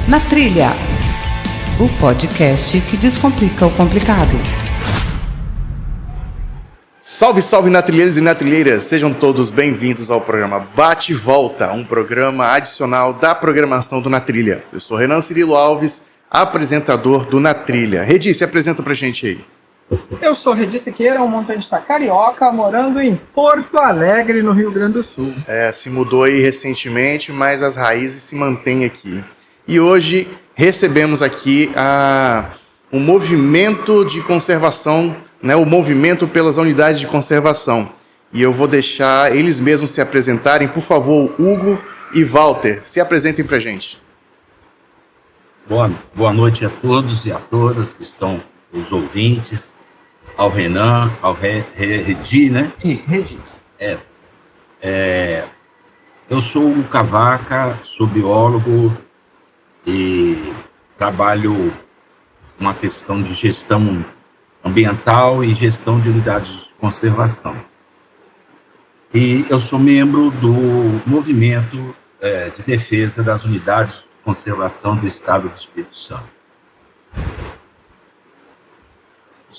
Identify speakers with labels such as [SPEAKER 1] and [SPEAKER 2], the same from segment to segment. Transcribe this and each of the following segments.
[SPEAKER 1] Na Trilha, o podcast que descomplica o complicado.
[SPEAKER 2] Salve, salve natrilheiros e natrilheiras, sejam todos bem-vindos ao programa Bate e Volta, um programa adicional da programação do Na Trilha. Eu sou Renan Cirilo Alves, apresentador do Na Trilha. Redi, se apresenta pra gente aí.
[SPEAKER 3] Eu sou Redi Siqueira, um montante carioca, morando em Porto Alegre, no Rio Grande do Sul.
[SPEAKER 2] Se mudou aí recentemente, mas as raízes se mantêm aqui. E hoje recebemos aqui um movimento de conservação, né, o movimento pelas unidades de conservação. E eu vou deixar eles mesmos se apresentarem. Por favor, Hugo e Walter, se apresentem pra gente.
[SPEAKER 4] Boa noite a todos e a todas que estão os ouvintes, ao Renan, ao Redi, né?
[SPEAKER 3] Sim, Redi.
[SPEAKER 4] Eu sou o Cavaca, sou biólogo e trabalho uma questão de gestão ambiental e gestão de unidades de conservação. E eu sou membro do movimento de defesa das unidades de conservação do Estado do Espírito Santo.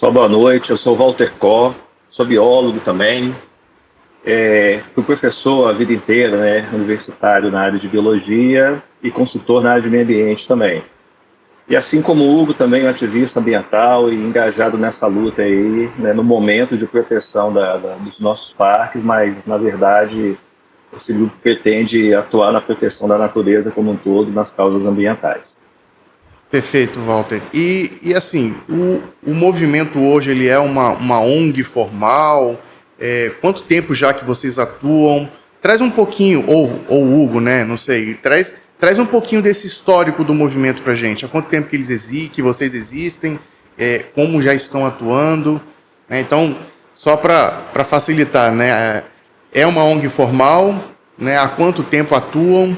[SPEAKER 5] Boa noite, eu sou o Walter Cor, sou biólogo também, fui professor a vida inteira, né, universitário na área de biologia e consultor na área de meio ambiente também. E assim como o Hugo, também um ativista ambiental e engajado nessa luta aí, né, no momento de proteção dos nossos parques, mas na verdade esse grupo pretende atuar na proteção da natureza como um todo, nas causas ambientais.
[SPEAKER 2] Perfeito, Walter. E assim, o movimento hoje ele é uma ONG formal? Quanto tempo já que vocês atuam? Traz um pouquinho, ou Hugo, né? Não sei. Traz um pouquinho desse histórico do movimento pra gente. Há quanto tempo que vocês existem? Como já estão atuando? Então, só para facilitar, né? É uma ONG formal, né? Há quanto tempo atuam?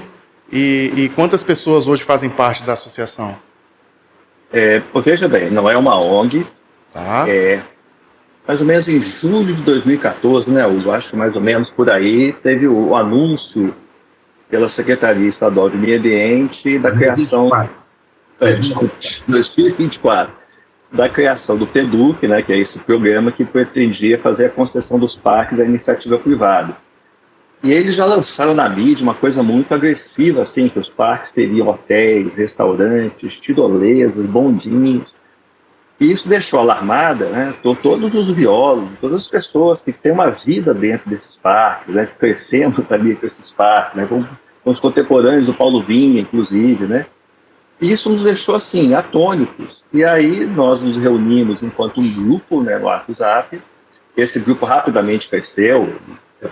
[SPEAKER 2] E quantas pessoas hoje fazem parte da associação?
[SPEAKER 5] Veja bem, não é uma ONG,
[SPEAKER 2] Tá.
[SPEAKER 5] Mais ou menos em julho de 2014, né, eu acho que mais ou menos por aí, teve o anúncio pela Secretaria Estadual de Meio Ambiente da criação... 2024. Da criação do PEDUC, né, que é esse programa que pretendia fazer a concessão dos parques à iniciativa privada. E eles já lançaram na mídia uma coisa muito agressiva, assim, que os parques teriam hotéis, restaurantes, tirolesas, bondinhos. E isso deixou alarmada, né, todos os biólogos, todas as pessoas que têm uma vida dentro desses parques, né, crescendo também com esses parques, né, com os contemporâneos do Paulo Vinha, inclusive, né. E isso nos deixou, assim, atônitos. E aí nós nos reunimos enquanto um grupo, né, no WhatsApp. Esse grupo rapidamente cresceu,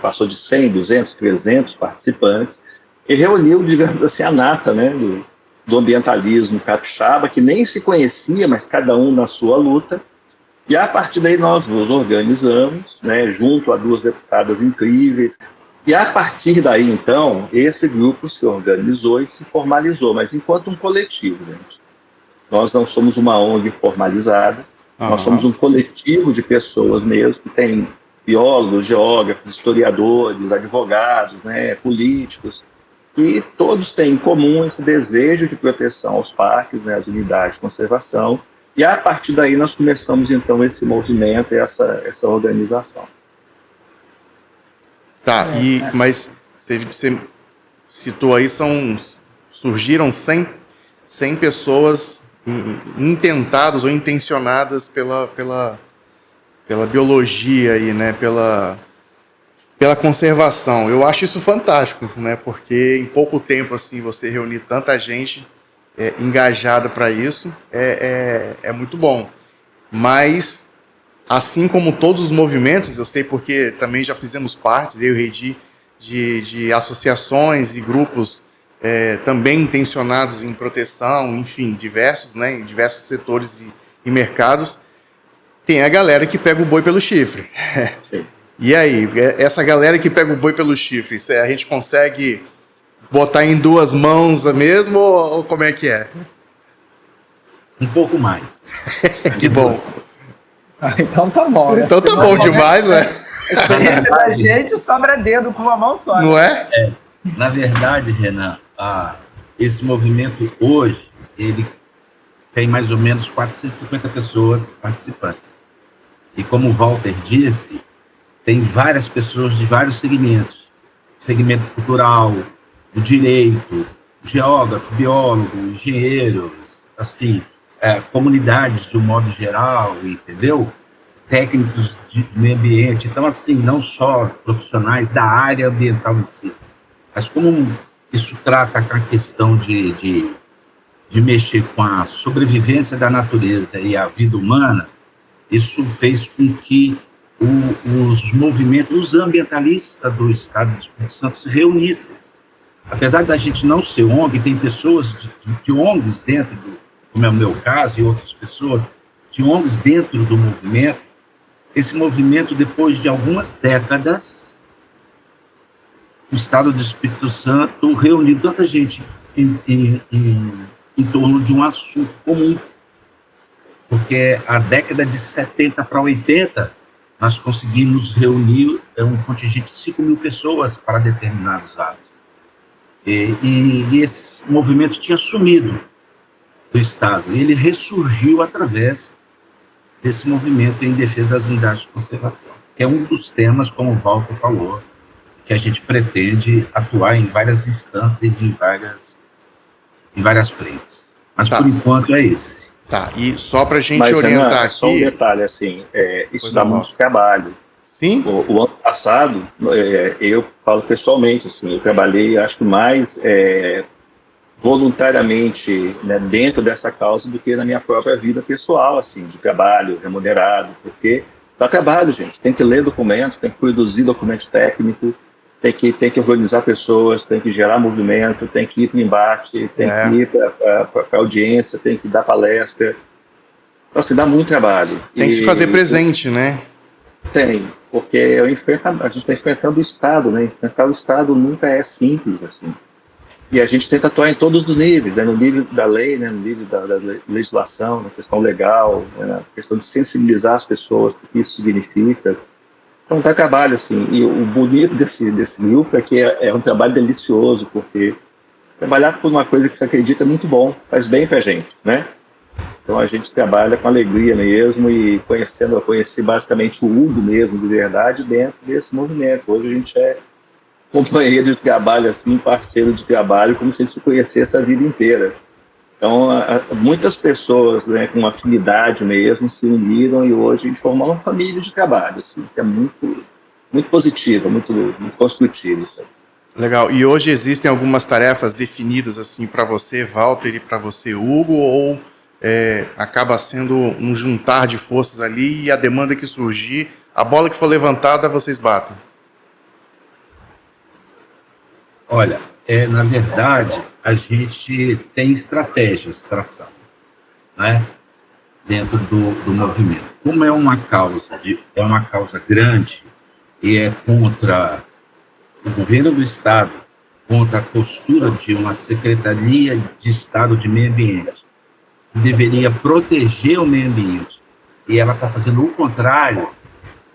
[SPEAKER 5] passou de 100, 200, 300 participantes, e reuniu, digamos assim, a nata, né, do ambientalismo capixaba, que nem se conhecia, mas cada um na sua luta. E a partir daí nós nos organizamos, né, junto a duas deputadas incríveis. E a partir daí, então, esse grupo se organizou e se formalizou, mas enquanto um coletivo, gente. Nós não somos uma ONG formalizada, nós somos um coletivo de pessoas mesmo, que tem biólogos, geógrafos, historiadores, advogados, né, políticos, e todos têm em comum esse desejo de proteção aos parques, né, às unidades de conservação, e a partir daí nós começamos então esse movimento e essa organização.
[SPEAKER 2] Tá, mas você citou aí, surgiram 100 pessoas intentadas ou intencionadas pela biologia aí, né, pela conservação. Eu acho isso fantástico, né, porque em pouco tempo, assim, você reunir tanta gente engajada para isso é muito bom. Mas, assim como todos os movimentos, eu sei porque também já fizemos parte, eu e o Redi, de associações e grupos também intencionados em proteção, enfim, diversos, né, em diversos setores e mercados. Tem a galera que pega o boi pelo chifre. E aí, essa galera que pega o boi pelo chifre, a gente consegue botar em duas mãos mesmo ou como é que é?
[SPEAKER 4] Um pouco mais.
[SPEAKER 2] Que bom.
[SPEAKER 3] Então tá bom, né?
[SPEAKER 2] Então tá bom demais, né?
[SPEAKER 3] A experiência da gente sobra dedo com uma mão só.
[SPEAKER 2] Não é?
[SPEAKER 4] Na verdade, Renan, esse movimento hoje, ele tem mais ou menos 450 pessoas participantes. E como o Walter disse, tem várias pessoas de vários segmentos. Segmento cultural, o direito, geógrafo, biólogo, engenheiros, assim, comunidades de um modo geral, entendeu? Técnicos de meio ambiente. Então, assim, não só profissionais da área ambiental em si, mas como isso trata com a questão de mexer com a sobrevivência da natureza e a vida humana, isso fez com que os movimentos, os ambientalistas do Estado do Espírito Santo se reunissem. Apesar da gente não ser ONG, tem pessoas de ONGs dentro, como é o meu caso, e outras pessoas, de ONGs dentro do movimento. Esse movimento, depois de algumas décadas, o Estado do Espírito Santo reuniu tanta gente em torno de um assunto comum. Porque a década de 70 para 80, nós conseguimos reunir um contingente de 5 mil pessoas para determinados atos. E esse movimento tinha sumido do Estado. E ele ressurgiu através desse movimento em defesa das unidades de conservação. É um dos temas, como o Walter falou, que a gente pretende atuar em várias instâncias e em várias frentes. Mas, por enquanto, é esse.
[SPEAKER 2] Tá, e só para a gente
[SPEAKER 5] Mas,
[SPEAKER 2] orientar
[SPEAKER 5] Renan,
[SPEAKER 2] aqui...
[SPEAKER 5] só um detalhe, assim, isso dá muito
[SPEAKER 2] não.
[SPEAKER 5] trabalho.
[SPEAKER 2] Sim?
[SPEAKER 5] O ano passado, eu falo pessoalmente, assim, eu trabalhei, acho que mais voluntariamente, né, dentro dessa causa do que na minha própria vida pessoal, assim, de trabalho remunerado, porque dá trabalho, gente. Tem que ler documento, tem que produzir documento técnico, tem que organizar pessoas, tem que gerar movimento, tem que ir para o embate, tem que ir para a audiência, tem que dar palestra. Então, assim, dá muito trabalho.
[SPEAKER 2] Tem que se fazer presente, né?
[SPEAKER 5] Tem, porque a gente está enfrentando o Estado, né? Enfrentar o Estado nunca é simples, assim. E a gente tenta atuar em todos os níveis, né? No nível da lei, né? No nível da legislação, na questão legal, né? Na questão de sensibilizar as pessoas, o que isso significa. Então, dá trabalho, assim. E o bonito desse grupo é que é um trabalho delicioso, porque trabalhar por uma coisa que você acredita é muito bom, faz bem pra gente, né? Então, a gente trabalha com alegria mesmo e eu conheci basicamente o Hugo mesmo, de verdade, dentro desse movimento. Hoje a gente é companheiro de trabalho, assim, parceiro de trabalho, como se a gente se conhecesse a vida inteira. Então, muitas pessoas, né, com afinidade mesmo se uniram e hoje a gente formou uma família de trabalho, assim, que é muito, muito positiva, muito construtiva. Isso aí.
[SPEAKER 2] Legal. E hoje existem algumas tarefas definidas assim para você, Walter, e para você, Hugo, ou acaba sendo um juntar de forças ali e a demanda que surgir, a bola que for levantada, vocês batem?
[SPEAKER 4] Olha, na verdade, a gente tem estratégias traçadas, né, dentro do movimento. Como é uma causa grande e é contra o governo do Estado, contra a postura de uma Secretaria de Estado de Meio Ambiente, que deveria proteger o meio ambiente, e ela está fazendo o contrário,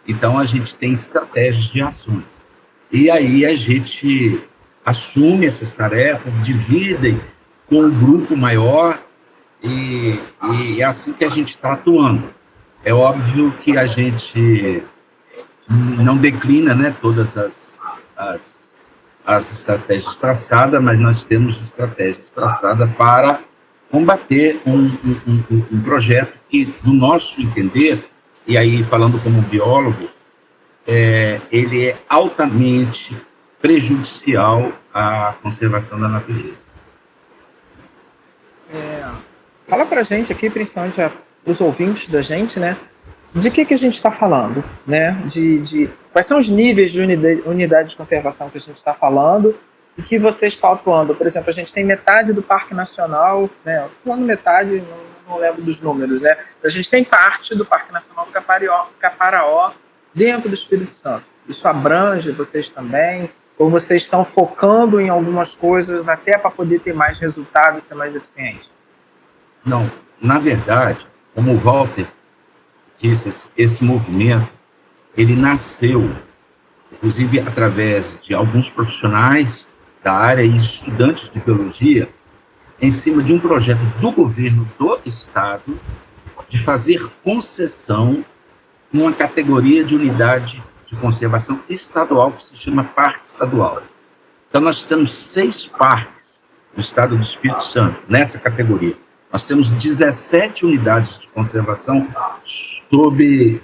[SPEAKER 4] então a gente tem estratégias de ações. E aí a gente assume essas tarefas, dividem com um grupo maior e é assim que a gente está atuando. É óbvio que a gente não declina, né, todas as estratégias traçadas, mas nós temos estratégias traçadas para combater um projeto que, do nosso entender, e aí falando como biólogo, ele é altamente prejudicial à conservação da natureza.
[SPEAKER 3] Fala pra gente aqui, principalmente os ouvintes da gente, né? De que a gente está falando, né? De quais são os níveis de unidade de conservação que a gente está falando e que você está atuando. Por exemplo, a gente tem metade do Parque Nacional, né? Falando metade, não lembro dos números, né? A gente tem parte do Parque Nacional do Caparaó dentro do Espírito Santo. Isso abrange vocês também? Ou vocês estão focando em algumas coisas até para poder ter mais resultado e ser mais eficiente?
[SPEAKER 4] Não, na verdade, como o Walter disse, esse movimento, ele nasceu, inclusive, através de alguns profissionais da área e estudantes de biologia em cima de um projeto do governo do Estado de fazer concessão numa categoria de unidade de conservação estadual que se chama Parque Estadual. Então, nós temos 6 parques no estado do Espírito Santo, nessa categoria. Nós temos 17 unidades de conservação sob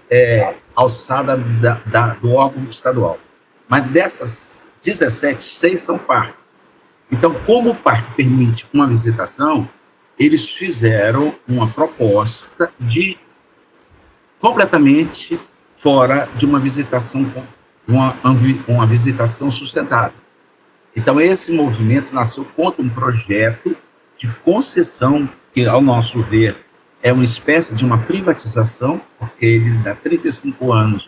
[SPEAKER 4] alçada do órgão estadual. Mas dessas 17, 6 são parques. Então, como o parque permite uma visitação, eles fizeram uma proposta de completamente fora de uma visitação, uma visitação sustentável. Então, esse movimento nasceu contra um projeto de concessão, que, ao nosso ver, é uma espécie de uma privatização, porque eles dão 35 anos,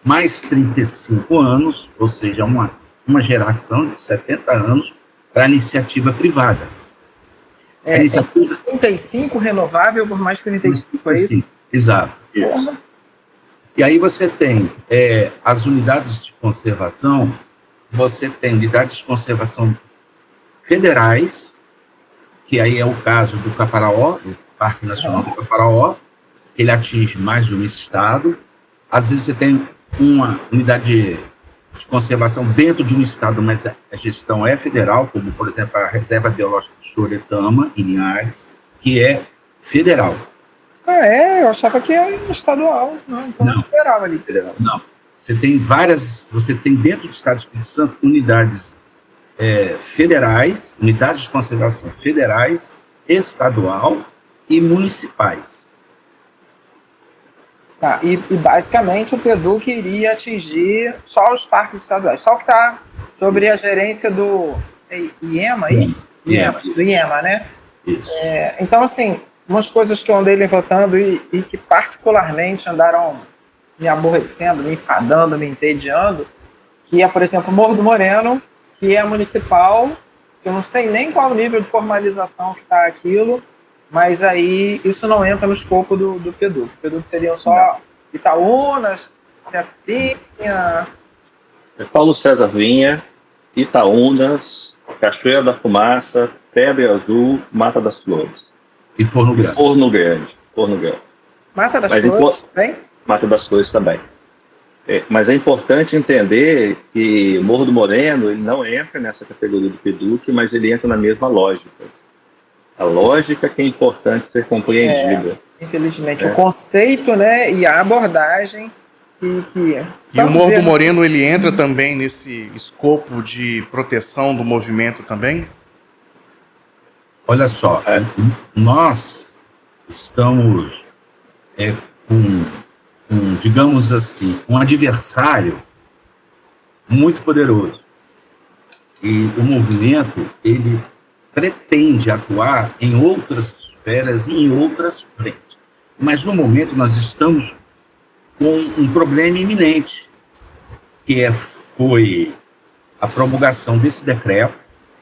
[SPEAKER 4] mais 35 anos, ou seja, uma geração de 70 anos para a iniciativa privada. A iniciativa...
[SPEAKER 3] 35 renovável por mais 35, é isso?
[SPEAKER 4] Sim, exato.
[SPEAKER 5] Isso.
[SPEAKER 4] E aí você tem as unidades de conservação, você tem unidades de conservação federais, que aí é o caso do Caparaó, do Parque Nacional do Caparaó, que ele atinge mais de um estado. Às vezes você tem uma unidade de conservação dentro de um estado, mas a gestão é federal, como, por exemplo, a Reserva Biológica de Choretama, em Linhares, que é federal.
[SPEAKER 3] Eu achava que era estadual. Então não esperava ali.
[SPEAKER 4] Não. Você tem dentro do estado do Espírito Santo unidades federais, unidades de conservação federais, estadual e municipais.
[SPEAKER 3] Tá, e basicamente o PEDUC iria atingir só os parques estaduais, só o que está sobre a gerência do IEMA aí? Do IEMA, né?
[SPEAKER 4] Isso.
[SPEAKER 3] Então, assim, umas coisas que eu andei levantando e que particularmente andaram me aborrecendo, me enfadando, me entediando, que é, por exemplo, Morro do Moreno, que é municipal, eu não sei nem qual o nível de formalização que está aquilo, mas aí isso não entra no escopo do PEDUC. O PEDUC seriam só Itaúnas, Serpinha...
[SPEAKER 5] Paulo César Vinha, Itaúnas, Cachoeira da Fumaça, Febre Azul, Mata das Flores.
[SPEAKER 4] E Forno Grande.
[SPEAKER 5] Forno Grande.
[SPEAKER 3] Mata das Flores, bem?
[SPEAKER 5] Mata das Flores também. Mas é importante entender que Morro do Moreno ele não entra nessa categoria do PEDUC, mas ele entra na mesma lógica. A lógica que é importante ser compreendida.
[SPEAKER 3] Infelizmente, o conceito, né, e a abordagem que
[SPEAKER 2] E o Morro do Moreno, ele entra também nesse escopo de proteção do movimento também?
[SPEAKER 4] Olha só, nós estamos com, digamos assim, um adversário muito poderoso. E o movimento, ele pretende atuar em outras esferas e em outras frentes. Mas, no momento, nós estamos com um problema iminente, que foi a promulgação desse decreto,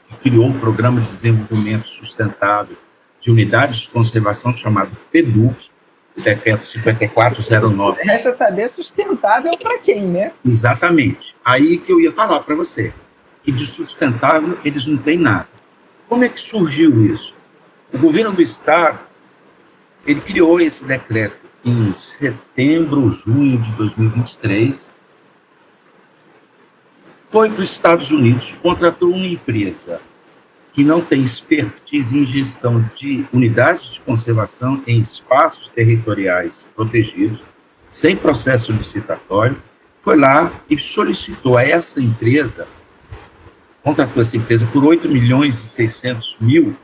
[SPEAKER 4] que criou um programa de desenvolvimento sustentável de unidades de conservação chamado PEDUC, o decreto 5409.
[SPEAKER 3] Resta saber sustentável para quem, né?
[SPEAKER 4] Exatamente. Aí que eu ia falar para você, que de sustentável eles não têm nada. Como é que surgiu isso? O governo do Estado, ele criou esse decreto em setembro, junho de 2023, foi para os Estados Unidos, contratou uma empresa que não tem expertise em gestão de unidades de conservação em espaços territoriais protegidos, sem processo licitatório, foi lá e solicitou a essa empresa, contratou essa empresa por R$8.600.000,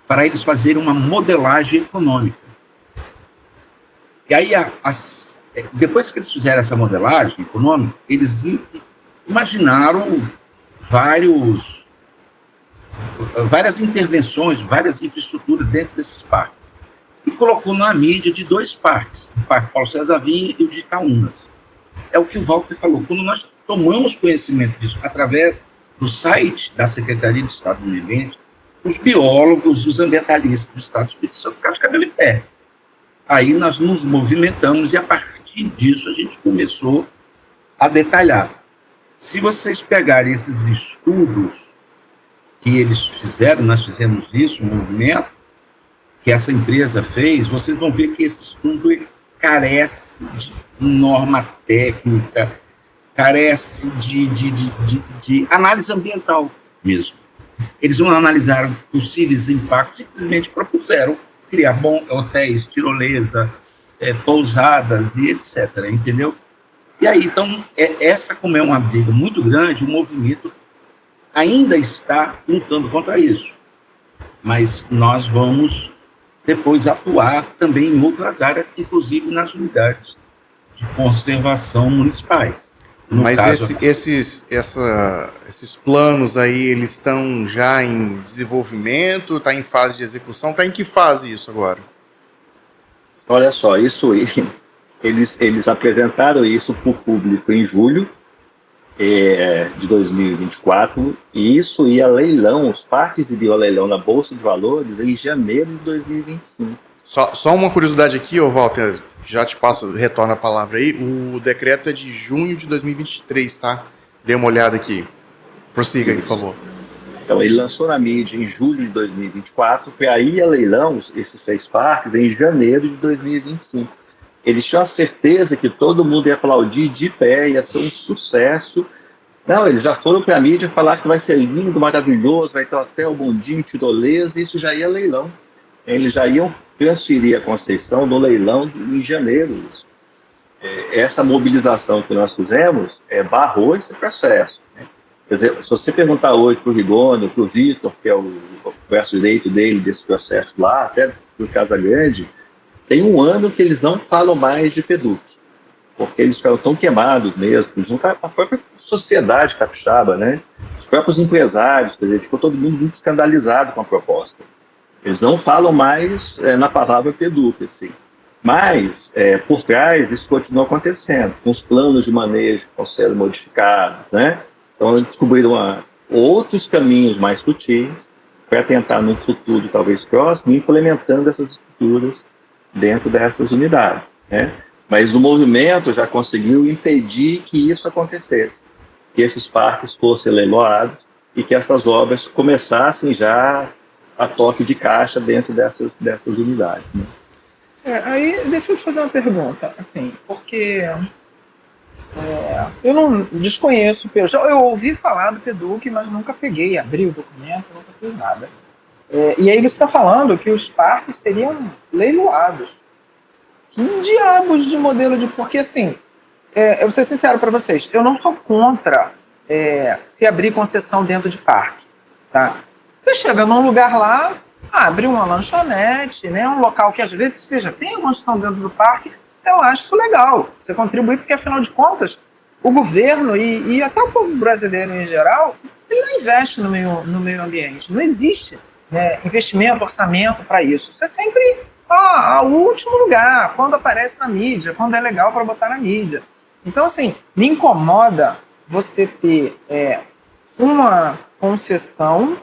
[SPEAKER 4] para eles fazerem uma modelagem econômica. E aí, depois que eles fizeram essa modelagem econômica, eles imaginaram várias intervenções, várias infraestruturas dentro desses parques. E colocou na mídia de 2 parques, o Parque Paulo César Vinha e o de Itaúnas. É o que o Walter falou. Quando nós tomamos conhecimento disso através do site da Secretaria de Estado do Meio Ambiente, os biólogos, os ambientalistas do Estado do Espírito Santo ficaram de cabelo em pé. Aí nós nos movimentamos e, a partir disso, a gente começou a detalhar. Se vocês pegarem esses estudos que eles fizeram, nós fizemos isso, um movimento que essa empresa fez, vocês vão ver que esse estudo carece de norma técnica, carece de análise ambiental mesmo. Eles não analisaram possíveis impactos, simplesmente propuseram criar hotéis, tirolesa, pousadas e etc., entendeu? E aí, então, essa como é uma briga muito grande, o movimento ainda está lutando contra isso. Mas nós vamos depois atuar também em outras áreas, inclusive nas unidades de conservação municipais.
[SPEAKER 2] Mas esses planos aí, eles estão já em desenvolvimento, está em fase de execução, está em que fase isso agora?
[SPEAKER 5] Olha só, isso aí, eles apresentaram isso para o público em julho de 2024, e isso ia a leilão, os parques iriam a leilão na Bolsa de Valores em janeiro de 2025.
[SPEAKER 2] Só uma curiosidade aqui, Walter, já te retorno a palavra aí, o decreto é de junho de 2023, tá? Dê uma olhada aqui. Prossiga aí, por favor.
[SPEAKER 5] Então, ele lançou na mídia em julho de 2024, foi aí a leilão, esses 6 parques, em janeiro de 2025. Eles tinham a certeza que todo mundo ia aplaudir de pé, ia ser um sucesso. Não, eles já foram para a mídia falar que vai ser lindo, maravilhoso, vai ter hotel, bondinho, tirolesa, e isso já ia leilão. Eles já iam transferir a concessão no leilão em janeiro. Essa mobilização que nós fizemos barrou esse processo. Né? Quer dizer, se você perguntar hoje para o Rigoni, para o Vitor, que é o braço direito dele desse processo lá, até para o Casagrande, tem um ano que eles não falam mais de PEDUC, porque eles ficaram tão queimados mesmo, junto à própria sociedade capixaba, né? Os próprios empresários, quer dizer, ficou todo mundo muito escandalizado com a proposta. Eles não falam mais na palavra PEDUC, assim. Mas, por trás, isso continua acontecendo, com os planos de manejo que estão sendo modificados, né? Então, eles descobriram outros caminhos mais sutis para tentar, num futuro talvez próximo, implementando essas estruturas dentro dessas unidades, né? Mas o movimento já conseguiu impedir que isso acontecesse, que esses parques fossem leiloados e que essas obras começassem já a toque de caixa dentro dessas unidades, né?
[SPEAKER 3] Aí, deixa eu te fazer uma pergunta, assim, porque eu não desconheço, eu ouvi falar do PEDUC, mas nunca peguei, abri o documento, nunca fiz nada. E aí você está falando que os parques seriam leiloados. Que diabos de modelo de... Porque, assim, eu vou ser sincero para vocês, eu não sou contra se abrir concessão dentro de parque, tá? Você chega num lugar lá, abre uma lanchonete, né, um local que às vezes você já tem a construção dentro do parque, eu acho isso legal. Você contribui porque, afinal de contas, o governo e até o povo brasileiro em geral, ele não investe no meio ambiente. Não existe investimento, orçamento para isso. Você sempre o último lugar, quando aparece na mídia, quando é legal para botar na mídia. Então, assim, me incomoda você ter uma concessão,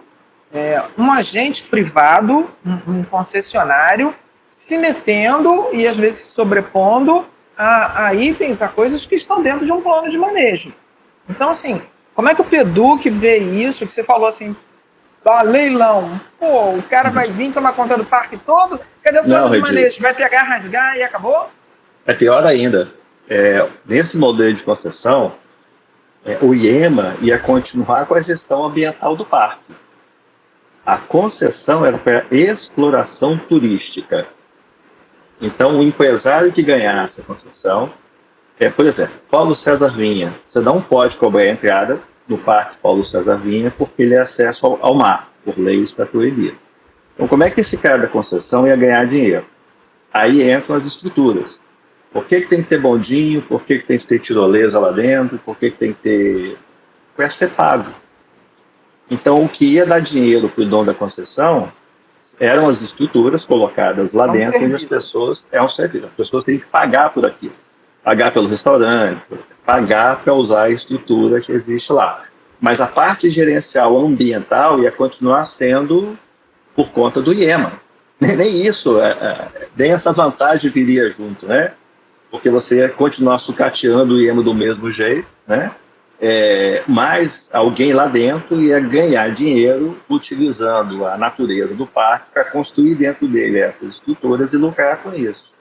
[SPEAKER 3] um agente privado, um concessionário, se metendo e às vezes se sobrepondo a itens, a coisas que estão dentro de um plano de manejo. Então, assim, como é que o PEDUC vê isso, que você falou assim, leilão, pô, o cara vai vir tomar conta do parque todo, cadê o plano de manejo? Vai pegar, rasgar e acabou?
[SPEAKER 5] É pior ainda, nesse modelo de concessão, o IEMA ia continuar com a gestão ambiental do parque. A concessão era para exploração turística. Então, o empresário que ganhasse a concessão, por exemplo, Paulo César Vinha, você não pode cobrar a entrada no Parque Paulo César Vinha porque ele é acesso ao mar, por leis para proibir. Então, como é que esse cara da concessão ia ganhar dinheiro? Aí entram as estruturas. Por que tem que ter bondinho? Por que tem que ter tirolesa lá dentro? Por que tem que ter... Para ser pago. Então, o que ia dar dinheiro para o dono da concessão eram as estruturas colocadas lá dentro, onde as pessoas... É um serviço. As pessoas têm que pagar por aquilo. Pagar pelo restaurante, pagar para usar a estrutura que existe lá. Mas a parte gerencial ambiental ia continuar sendo por conta do IEMA. Nem isso, nem essa vantagem viria junto, né? Porque você ia continuar sucateando o IEMA do mesmo jeito, né? mas alguém lá dentro ia ganhar dinheiro utilizando a natureza do parque para construir dentro dele essas estruturas e lucrar com isso.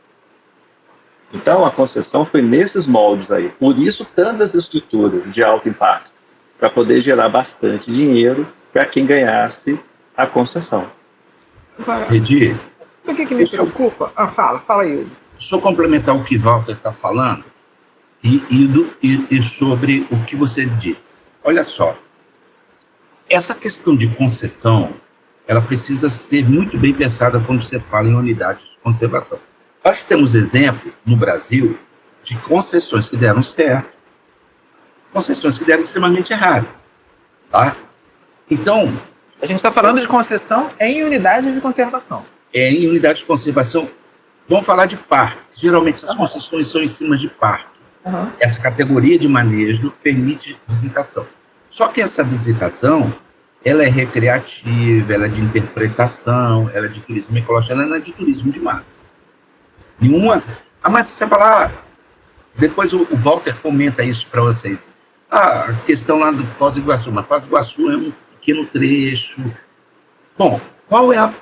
[SPEAKER 5] Então, a concessão foi nesses moldes aí. Por isso, tantas estruturas de alto impacto, para poder gerar bastante dinheiro para quem ganhasse a concessão.
[SPEAKER 4] Edir,
[SPEAKER 3] O que me preocupa? Fala aí.
[SPEAKER 4] deixa eu complementar o que Walter está falando e sobre o que você diz. Olha só, essa questão de concessão, ela precisa ser muito bem pensada quando você fala em unidades de conservação. Nós temos exemplos no Brasil de concessões que deram certo, concessões que deram extremamente errado. Tá? Então,
[SPEAKER 3] A gente está falando de concessão em unidade de conservação.
[SPEAKER 4] em unidades de conservação, vamos falar de parques. Geralmente, as concessões são em cima de parque.
[SPEAKER 3] Uhum.
[SPEAKER 4] Essa categoria de manejo permite visitação. Só que essa visitação, ela é recreativa, ela é de interpretação, ela é de turismo ecológico, ela não é de turismo de massa. Nenhuma. Mas você falar, depois o Walter comenta isso para vocês. A questão lá do Foz do Iguaçu, mas Foz do Iguaçu é um pequeno trecho. Bom, qual é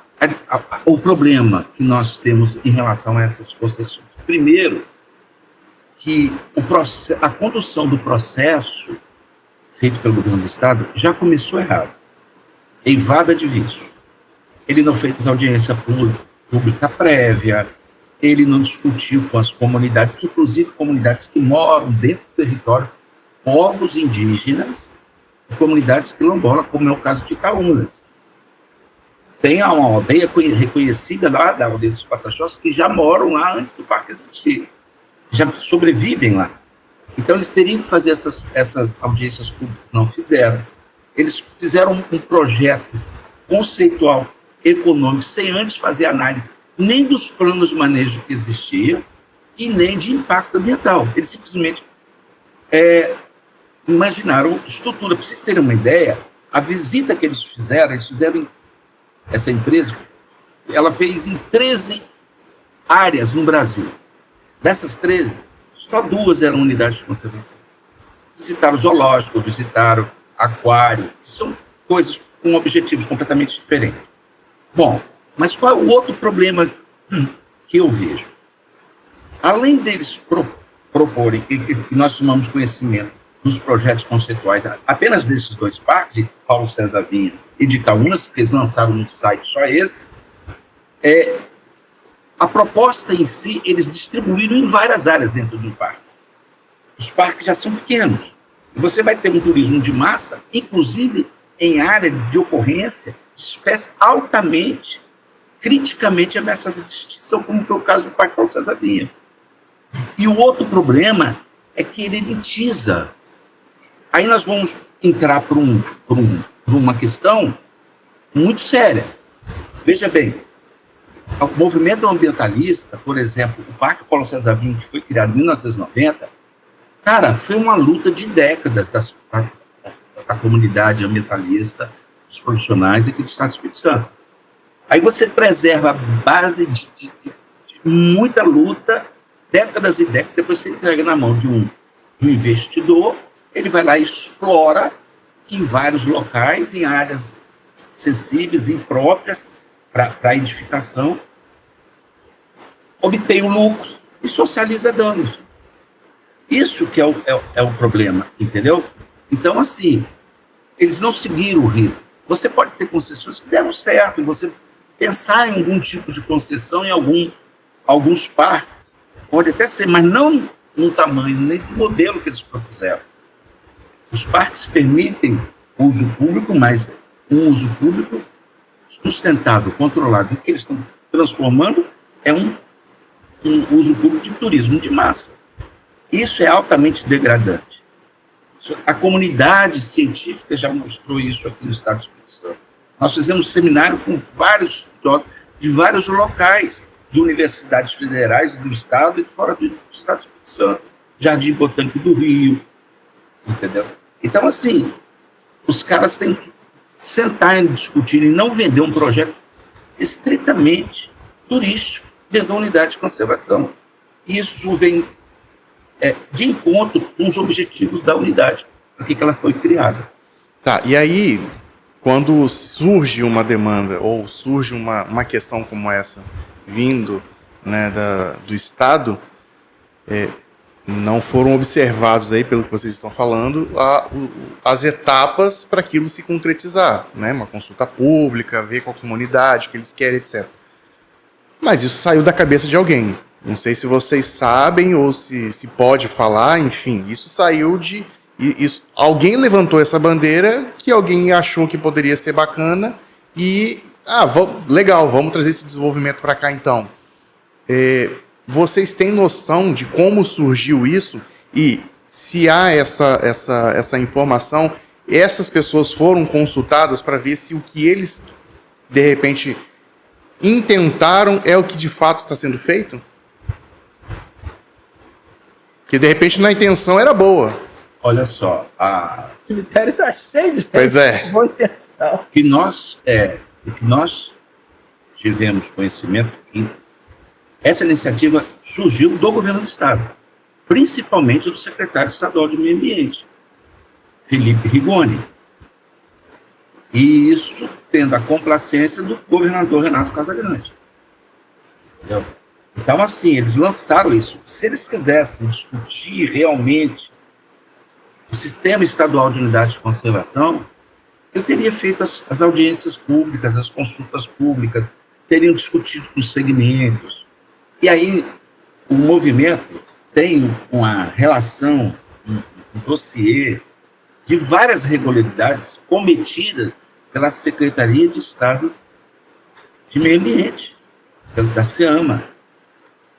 [SPEAKER 4] o problema que nós temos em relação a essas concessões? Primeiro, que a condução do processo feito pelo governo do Estado já começou errado. Eivada de vício. Ele não fez audiência pública prévia, ele não discutiu com as comunidades, inclusive comunidades que moram dentro do território, povos indígenas e comunidades quilombolas, como é o caso de Itaúnas. Tem uma aldeia reconhecida lá, da aldeia dos Pataxós, que já moram lá antes do parque existir, já sobrevivem lá. Então, eles teriam que fazer essas audiências públicas, não fizeram. Eles fizeram um projeto conceitual, econômico, sem antes fazer análise nem dos planos de manejo que existiam e nem de impacto ambiental. Eles simplesmente imaginaram estrutura. Para vocês terem uma ideia, a visita que eles fizeram essa empresa, ela fez em 13 áreas no Brasil. Dessas 13, só 2 eram unidades de conservação. Visitaram zoológico, visitaram aquário, que são coisas com objetivos completamente diferentes. Bom, mas qual é o outro problema que eu vejo? Além deles proporem, e nós tomamos conhecimento dos projetos conceituais apenas desses 2 parques, de Paulo César Vinha e de Itaúnas, que eles lançaram no site só esse, a proposta em si, eles distribuíram em várias áreas dentro do parque. Os parques já são pequenos. E você vai ter um turismo de massa, inclusive em área de ocorrência de espécies altamente, criticamente ameaçadas de extinção, como foi o caso do Parque Paulo César Vinha. E o outro problema é que ele elitiza. Aí nós vamos entrar por uma questão muito séria. Veja bem, o movimento ambientalista, por exemplo, o Parque Paulo César Vinha, que foi criado em 1990, cara, foi uma luta de décadas da comunidade ambientalista, dos profissionais aqui do Estado do Espírito Santo. Aí você preserva a base de muita luta, décadas e décadas, depois você entrega na mão de um investidor, ele vai lá e explora em vários locais, em áreas sensíveis, impróprias, para edificação, obtém o lucro e socializa danos. Isso que é o problema, entendeu? Então, assim, eles não seguiram o ritmo. Você pode ter concessões que deram certo, e você pensar em algum tipo de concessão em alguns parques, pode até ser, mas não no tamanho, nem no modelo que eles propuseram. Os parques permitem uso público, mas um uso público sustentável, controlado. O que eles estão transformando é um uso público de turismo de massa. Isso é altamente degradante. A comunidade científica já mostrou isso aqui no Estado do Espírito Santo. Nós fizemos seminário com vários estudiosos de vários locais, de universidades federais do Estado e de fora do Estado do Espírito Santo. Jardim Botânico do Rio, entendeu? Então, assim, os caras têm que sentar e discutir e não vender um projeto estritamente turístico dentro da unidade de conservação. Isso vem de encontro com os objetivos da unidade. para que ela foi criada.
[SPEAKER 2] Tá, e aí, quando surge uma demanda ou surge uma questão como essa vindo, né, do Estado, não foram observados aí, pelo que vocês estão falando, as etapas para aquilo se concretizar, né? Uma consulta pública, ver com a comunidade o que eles querem, etc. Mas isso saiu da cabeça de alguém. Não sei se vocês sabem ou se pode falar, enfim, isso saiu de... alguém levantou essa bandeira que alguém achou que poderia ser bacana e, legal, vamos trazer esse desenvolvimento para cá então. Vocês têm noção de como surgiu isso? E se há essa informação, essas pessoas foram consultadas para ver se o que eles, de repente, intentaram é o que de fato está sendo feito? Que de repente na intenção era boa.
[SPEAKER 4] Olha só,
[SPEAKER 3] O cemitério está cheio de gente.
[SPEAKER 2] Pois é.
[SPEAKER 3] Boa intenção.
[SPEAKER 4] o que nós tivemos conhecimento que essa iniciativa surgiu do governo do Estado, principalmente do secretário estadual de Meio Ambiente, Felipe Rigoni. E isso tendo a complacência do governador Renato Casagrande. Entendeu? Então, assim, eles lançaram isso. Se eles quisessem discutir realmente o sistema estadual de unidade de conservação, eu teria feito as audiências públicas, as consultas públicas, teriam discutido com os segmentos. E aí, o movimento tem uma relação, um dossiê de várias irregularidades cometidas pela Secretaria de Estado de Meio Ambiente, da SEAMA.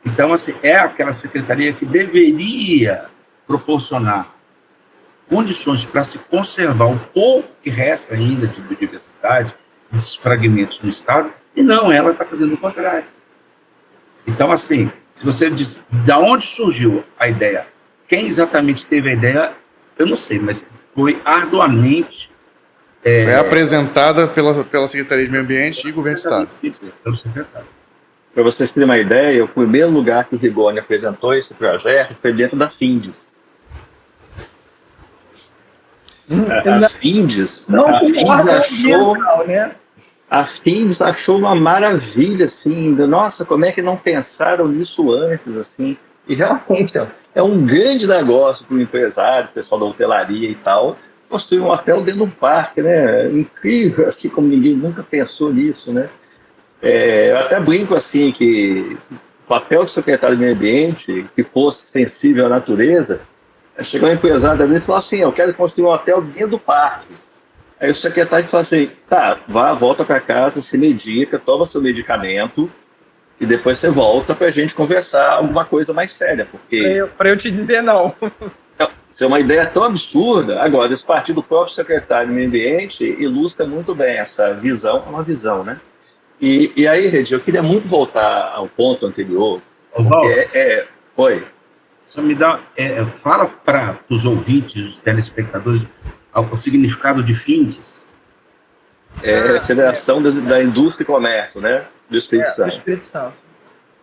[SPEAKER 4] Então, assim, é aquela secretaria que deveria proporcionar condições para se conservar o pouco que resta ainda de biodiversidade, desses fragmentos no Estado, e não, ela está fazendo o contrário. Então, assim, se você diz de onde surgiu a ideia, quem exatamente teve a ideia, eu não sei, mas foi arduamente...
[SPEAKER 2] Foi apresentada pela Secretaria de Meio Ambiente e Governo do Estado.
[SPEAKER 4] Pelo secretário.
[SPEAKER 5] Para vocês terem uma ideia, o primeiro lugar que o Rigoni apresentou esse projeto foi dentro da FINDES. A FINDES, a FINDES achou uma maravilha, assim, nossa, como é que não pensaram nisso antes, assim, e realmente é um grande negócio para o empresário, o pessoal da hotelaria e tal, construir um hotel dentro de um parque, né, incrível, assim, como ninguém nunca pensou nisso, né. Eu até brinco, assim, que o papel do secretário de Meio Ambiente, que fosse sensível à natureza, chegou um empresário da vida e falou assim, eu quero construir um hotel dentro do parque. Aí o secretário falou assim, tá, volta para casa, se medica, toma seu medicamento e depois você volta para a gente conversar alguma coisa mais séria, porque...
[SPEAKER 3] Para eu te dizer não.
[SPEAKER 5] Isso é uma ideia tão absurda. Agora, esse partido do próprio secretário do Meio Ambiente ilustra muito bem essa visão, é uma visão, né? E aí, Regi, eu queria muito voltar ao ponto anterior.
[SPEAKER 4] Oswaldo,
[SPEAKER 5] Oi.
[SPEAKER 4] só me dá... fala para os ouvintes, os telespectadores, o significado de FINDES.
[SPEAKER 5] Federação da Indústria e Comércio, né? Do Espírito Santo.
[SPEAKER 3] Do Espírito Santo.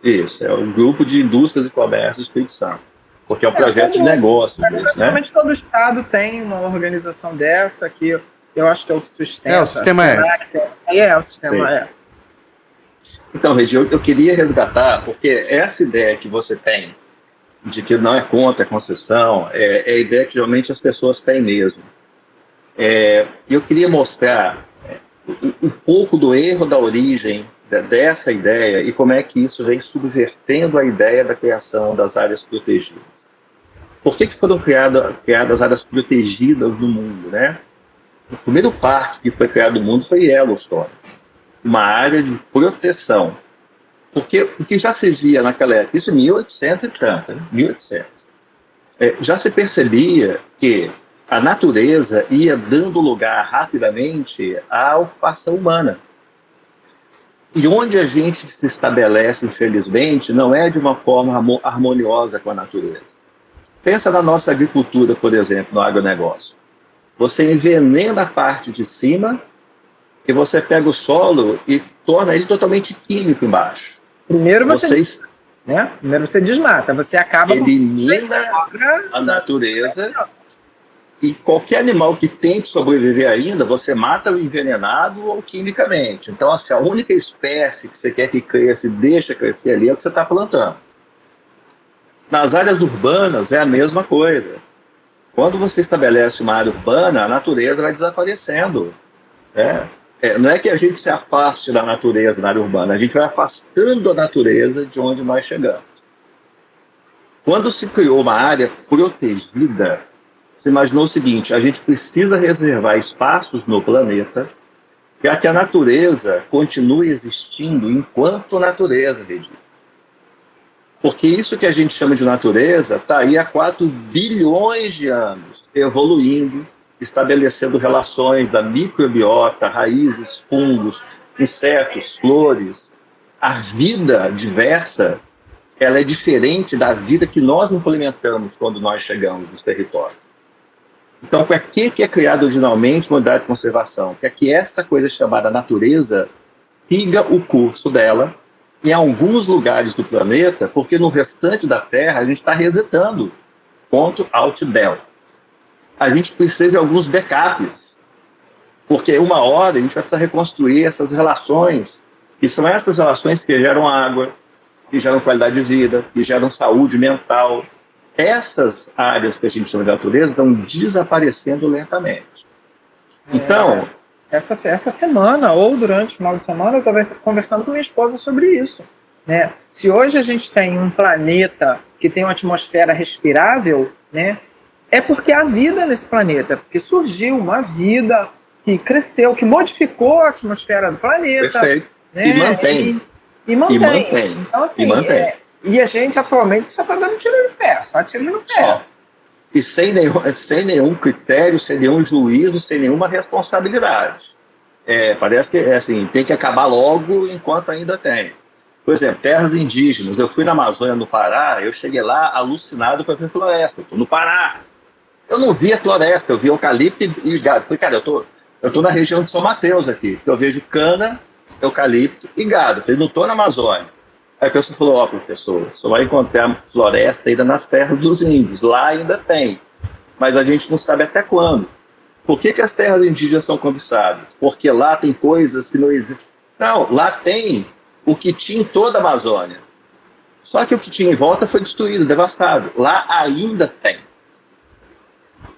[SPEAKER 5] Isso, é o Grupo de Indústrias e Comércio do Espírito Santo. Porque é um projeto de negócio deles, né?
[SPEAKER 3] Praticamente todo estado tem uma organização dessa que eu acho que é o que sustenta.
[SPEAKER 2] O sistema é esse.
[SPEAKER 3] O sistema é.
[SPEAKER 5] Então, Regi, eu queria resgatar, porque essa ideia que você tem de que não é contra a concessão, é a ideia que geralmente as pessoas têm mesmo. Eu queria mostrar um pouco do erro da origem dessa ideia e como é que isso vem subvertendo a ideia da criação das áreas protegidas. Por que foram criadas áreas protegidas no mundo, né? O primeiro parque que foi criado no mundo foi Yellowstone, uma área de proteção. Porque o que já se via naquela época, isso em 1800 e tanto, né? 1800, já se percebia que a natureza ia dando lugar rapidamente à ocupação humana. E onde a gente se estabelece, infelizmente, não é de uma forma harmoniosa com a natureza. Pensa na nossa agricultura, por exemplo, no agronegócio. Você envenena a parte de cima e você pega o solo e torna ele totalmente químico embaixo.
[SPEAKER 3] Primeiro você desmata, você acaba
[SPEAKER 5] elimina a natureza E qualquer animal que tente sobreviver ainda, você mata o envenenado ou quimicamente. Então, assim, a única espécie que você quer que cresça e deixa crescer ali é o que você está plantando. Nas áreas urbanas é a mesma coisa. Quando você estabelece uma área urbana, a natureza vai desaparecendo. Né? Não é que a gente se afaste da natureza na área urbana, a gente vai afastando a natureza de onde nós chegamos. Quando se criou uma área protegida, se imaginou o seguinte: a gente precisa reservar espaços no planeta para que a natureza continue existindo enquanto natureza, Redi. Porque isso que a gente chama de natureza está aí há 4 bilhões de anos, evoluindo, estabelecendo relações da microbiota, raízes, fungos, insetos, flores. A vida diversa, ela é diferente da vida que nós implementamos quando nós chegamos nos territórios. Então, para que é criado originalmente uma unidade de conservação? Para que essa coisa chamada natureza siga o curso dela em alguns lugares do planeta, porque no restante da Terra a gente está resetando. Ponto, alt, del. A gente precisa de alguns backups, porque uma hora a gente vai precisar reconstruir essas relações, e são essas relações que geram água, que geram qualidade de vida, que geram saúde mental. Essas áreas que a gente chama de natureza estão desaparecendo lentamente. Então,
[SPEAKER 3] essa semana, ou durante o final de semana, eu estava conversando com minha esposa sobre isso. Né? Se hoje a gente tem um planeta que tem uma atmosfera respirável, né, é porque há vida nesse planeta, porque surgiu uma vida que cresceu, que modificou a atmosfera do planeta.
[SPEAKER 5] Perfeito.
[SPEAKER 3] Né?
[SPEAKER 5] E mantém.
[SPEAKER 3] E mantém. Então, assim, e a gente atualmente só está dando tiro no pé, só tiro no pé.
[SPEAKER 5] Só. E sem nenhum critério, sem nenhum juízo, sem nenhuma responsabilidade. Parece que assim, tem que acabar logo enquanto ainda tem. Por exemplo, terras indígenas. Eu fui na Amazônia, no Pará, eu cheguei lá alucinado com a floresta. Estou no Pará. Eu não via floresta, eu via eucalipto e gado. Falei, cara, eu tô na região de São Mateus aqui. Eu vejo cana, eucalipto e gado. Falei, não estou na Amazônia. Aí a pessoa falou, professor, só vai encontrar floresta ainda nas terras dos índios. Lá ainda tem, mas a gente não sabe até quando. Por que as terras indígenas são cobiçadas? Porque lá tem coisas que não existem. Não, lá tem o que tinha em toda a Amazônia. Só que o que tinha em volta foi destruído, devastado. Lá ainda tem.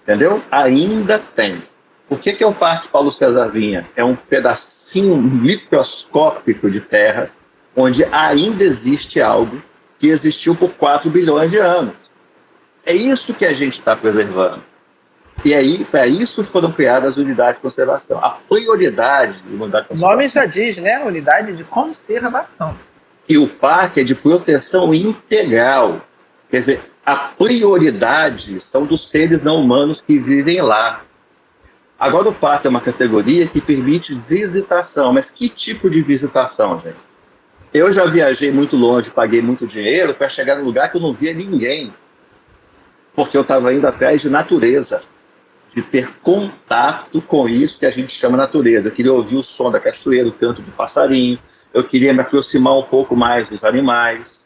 [SPEAKER 5] Entendeu? Ainda tem. O que é o Parque Paulo César Vinha? É um pedacinho microscópico de terra onde ainda existe algo que existiu por 4 bilhões de anos. É isso que a gente está preservando. E aí, para isso foram criadas as unidades de conservação. A prioridade da unidade de conservação.
[SPEAKER 3] O nome já diz, né? Unidade de conservação.
[SPEAKER 5] E o parque é de proteção integral. Quer dizer, a prioridade são dos seres não humanos que vivem lá. Agora, o parque é uma categoria que permite visitação. Mas que tipo de visitação, gente? Eu já viajei muito longe, paguei muito dinheiro para chegar num lugar que eu não via ninguém. Porque eu estava indo atrás de natureza, de ter contato com isso que a gente chama natureza. Eu queria ouvir o som da cachoeira, o canto do passarinho, eu queria me aproximar um pouco mais dos animais.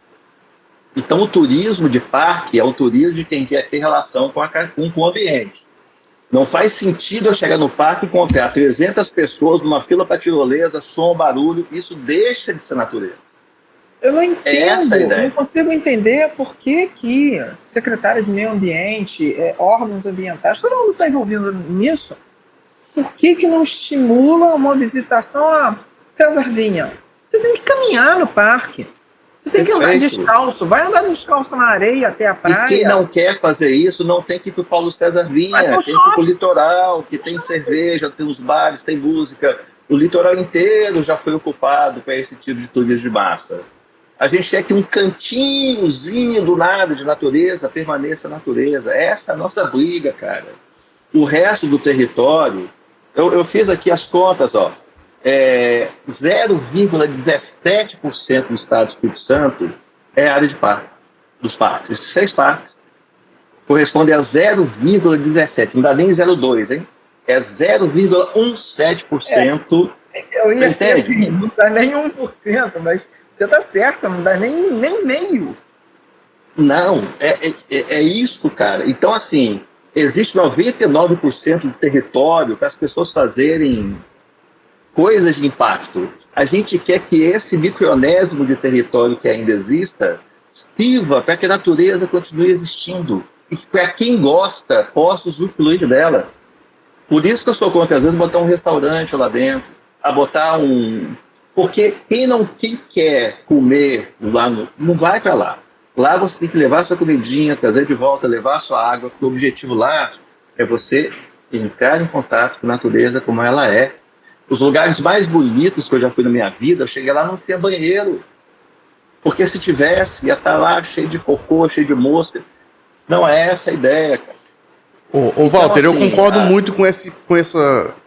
[SPEAKER 5] Então, o turismo de parque é o turismo de quem quer ter relação com o ambiente. Não faz sentido eu chegar no parque e encontrar 300 pessoas numa fila para tirolesa, som, barulho. Isso deixa de ser natureza.
[SPEAKER 3] Eu não entendo,
[SPEAKER 5] essa a ideia.
[SPEAKER 3] Não consigo entender por que secretário de meio ambiente, órgãos ambientais, todo mundo está envolvido nisso. Por que não estimula uma visitação a César Vinha? Você tem que caminhar no parque. Você tem que andar descalço. Vai andar descalço na areia até a praia.
[SPEAKER 5] E quem não quer fazer isso não tem que ir para o Paulo César Vinha. Tem que ir para o litoral, que tem cerveja, tem os bares, tem música. O litoral inteiro já foi ocupado para esse tipo de turismo de massa. A gente quer que um cantinhozinho do nada de natureza permaneça natureza. Essa é a nossa briga, cara. O resto do território, eu fiz aqui as contas, 0,17% do estado do Espírito Santo é área de parque, dos parques. Esses 6 parques correspondem a 0,17%, não dá nem 0,2%, hein? É 0,17%.
[SPEAKER 3] Eu ia ser assim, não dá nem 1%, mas você está certo, não dá nem meio.
[SPEAKER 5] Não, é isso, cara. Então, assim, existe 99% do território para as pessoas fazerem coisas de impacto. A gente quer que esse micronésimo de território que ainda exista sirva para que a natureza continue existindo e que, para quem gosta, possa usufruir dela. Por isso que eu sou contra, às vezes, botar um restaurante lá dentro, a botar um... Porque quem quer comer lá, não vai para lá. Lá você tem que levar sua comidinha, trazer de volta, levar sua água, porque o objetivo lá é você entrar em contato com a natureza como ela é. Os lugares mais bonitos que eu já fui na minha vida, eu cheguei lá não tinha banheiro. Porque se tivesse, ia estar lá cheio de cocô, cheio de mosca. Não é essa a ideia, cara.
[SPEAKER 2] Ô Walter,
[SPEAKER 5] Então, assim,
[SPEAKER 2] eu concordo muito com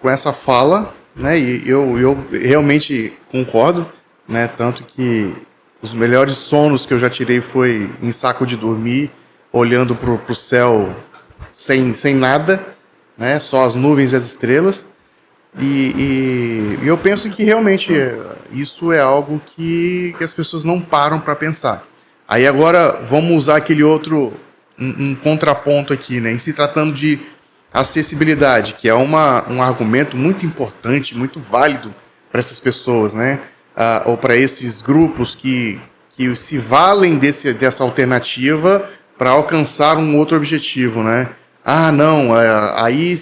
[SPEAKER 2] essa fala, né? E eu realmente concordo, né? Tanto que os melhores sonos que eu já tirei foi em saco de dormir, olhando pro céu sem nada, né? Só as nuvens e as estrelas. E eu penso que realmente isso é algo que as pessoas não param para pensar. Aí agora vamos usar aquele outro, um contraponto aqui, né? Em se tratando de acessibilidade, que é um argumento muito importante, muito válido para essas pessoas, né? Ou para esses grupos que se valem dessa alternativa para alcançar um outro objetivo, né? Ah, não, aí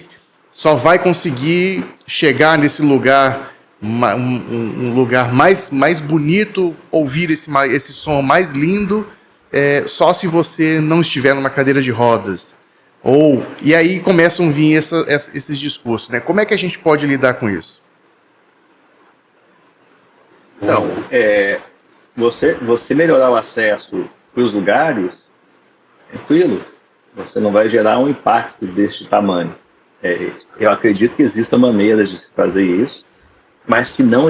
[SPEAKER 2] só vai conseguir chegar nesse lugar, um lugar mais bonito, ouvir esse som mais lindo, só se você não estiver numa cadeira de rodas. E aí começam a vir esses discursos, né? Como é que a gente pode lidar com isso?
[SPEAKER 5] Então, você melhorar o acesso para os lugares, tranquilo, você não vai gerar um impacto deste tamanho. Eu acredito que existam maneiras de se fazer isso, mas que não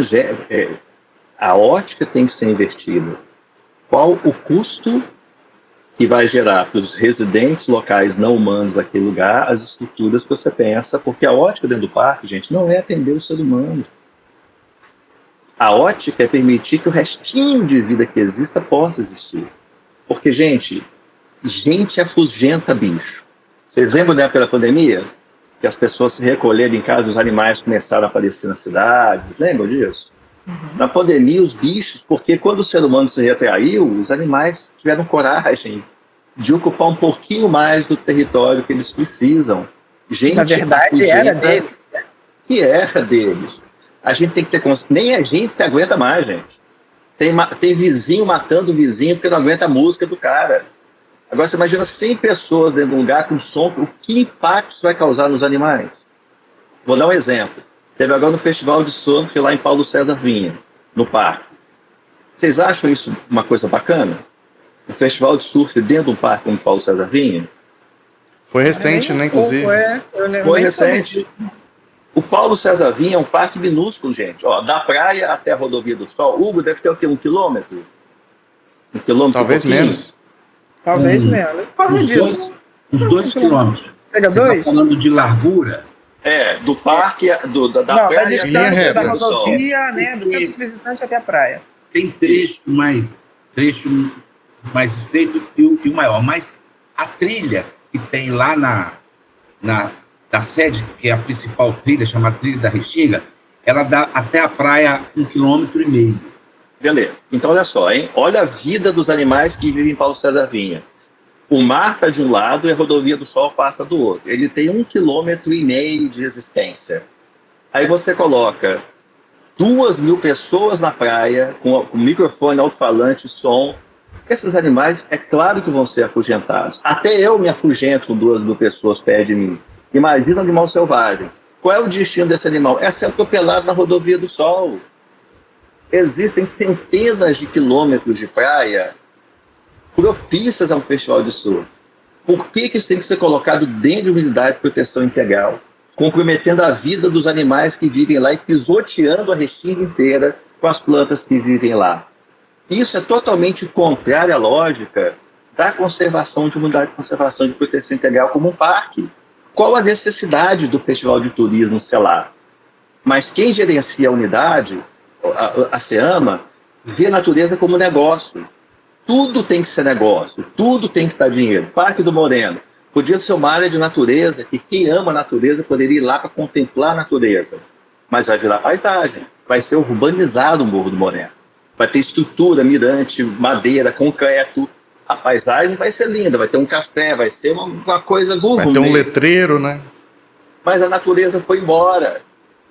[SPEAKER 5] a ótica tem que ser invertida. Qual o custo que vai gerar para os residentes locais não humanos daquele lugar as estruturas que você pensa? Porque a ótica dentro do parque, gente, não é atender o ser humano. A ótica é permitir que o restinho de vida que exista possa existir. Porque, gente afugenta bicho. Vocês lembram da época da pandemia? Que as pessoas se recolheram em casa, os animais começaram a aparecer nas cidades. Lembram disso? Uhum. Na pandemia, os bichos, porque quando o ser humano se retraiu, os animais tiveram coragem de ocupar um pouquinho mais do território que eles precisam.
[SPEAKER 3] Na verdade, era deles.
[SPEAKER 5] Que era deles. A gente tem que ter consciência. Nem a gente se aguenta mais, gente. Tem vizinho matando o vizinho porque não aguenta a música do cara. Agora, você imagina 100 pessoas dentro de um lugar com som, o que impacto isso vai causar nos animais? Vou dar um exemplo. Teve agora no Festival de Surf lá em Paulo César Vinha, no parque. Vocês acham isso uma coisa bacana? Um festival de surf dentro de um parque como Paulo César Vinha?
[SPEAKER 2] Foi recente, né, inclusive?
[SPEAKER 5] Foi recente. O Paulo César Vinha é um parque minúsculo, gente. Ó, da praia até a Rodovia do Sol. Hugo, deve ter o quê? 1 quilômetro? 1 quilômetro?
[SPEAKER 2] Talvez menos.
[SPEAKER 3] Talvez menos.
[SPEAKER 4] Os 2 quilômetros.
[SPEAKER 3] Pega
[SPEAKER 4] Você
[SPEAKER 3] 2?
[SPEAKER 4] está falando de largura?
[SPEAKER 5] Do parque, da praia.
[SPEAKER 3] Da distância da
[SPEAKER 2] reta.
[SPEAKER 3] rodovia, né? Do centro do visitante até a praia.
[SPEAKER 4] Tem trecho mais estreito e o maior. Mas a trilha que tem lá da sede, que é a principal trilha, chamada Trilha da Restinga, ela dá até a praia 1,5 km.
[SPEAKER 5] Beleza. Então, olha só, hein? Olha a vida dos animais que vivem em Paulo César Vinha. O mar está de um lado e a Rodovia do Sol passa do outro. Ele tem 1,5 km de resistência. Aí você coloca 2.000 pessoas na praia, com microfone, alto-falante, som. Esses animais, é claro que vão ser afugentados. Até eu me afugento com 2.000 pessoas perto de mim. Imagina um animal selvagem. Qual é o destino desse animal? É ser atropelado na Rodovia do Sol. Existem centenas de quilômetros de praia propícias a um festival de surf. Por que isso tem que ser colocado dentro de uma unidade de proteção integral, comprometendo a vida dos animais que vivem lá e pisoteando a restinga inteira com as plantas que vivem lá? Isso é totalmente contrário à lógica da conservação de uma unidade de conservação de proteção integral como um parque. Qual a necessidade do festival de turismo, sei lá? Mas quem gerencia a unidade, a SEAMA, vê a natureza como negócio. Tudo tem que ser negócio, tudo tem que dar dinheiro. Parque do Moreno. Podia ser uma área de natureza, que quem ama a natureza poderia ir lá para contemplar a natureza. Mas vai virar paisagem, vai ser urbanizado o Morro do Moreno. Vai ter estrutura, mirante, madeira, concreto. A paisagem vai ser linda, vai ter um café, vai ser uma coisa gourmet.
[SPEAKER 2] Vai ter um letreiro, né?
[SPEAKER 5] Mas a natureza foi embora.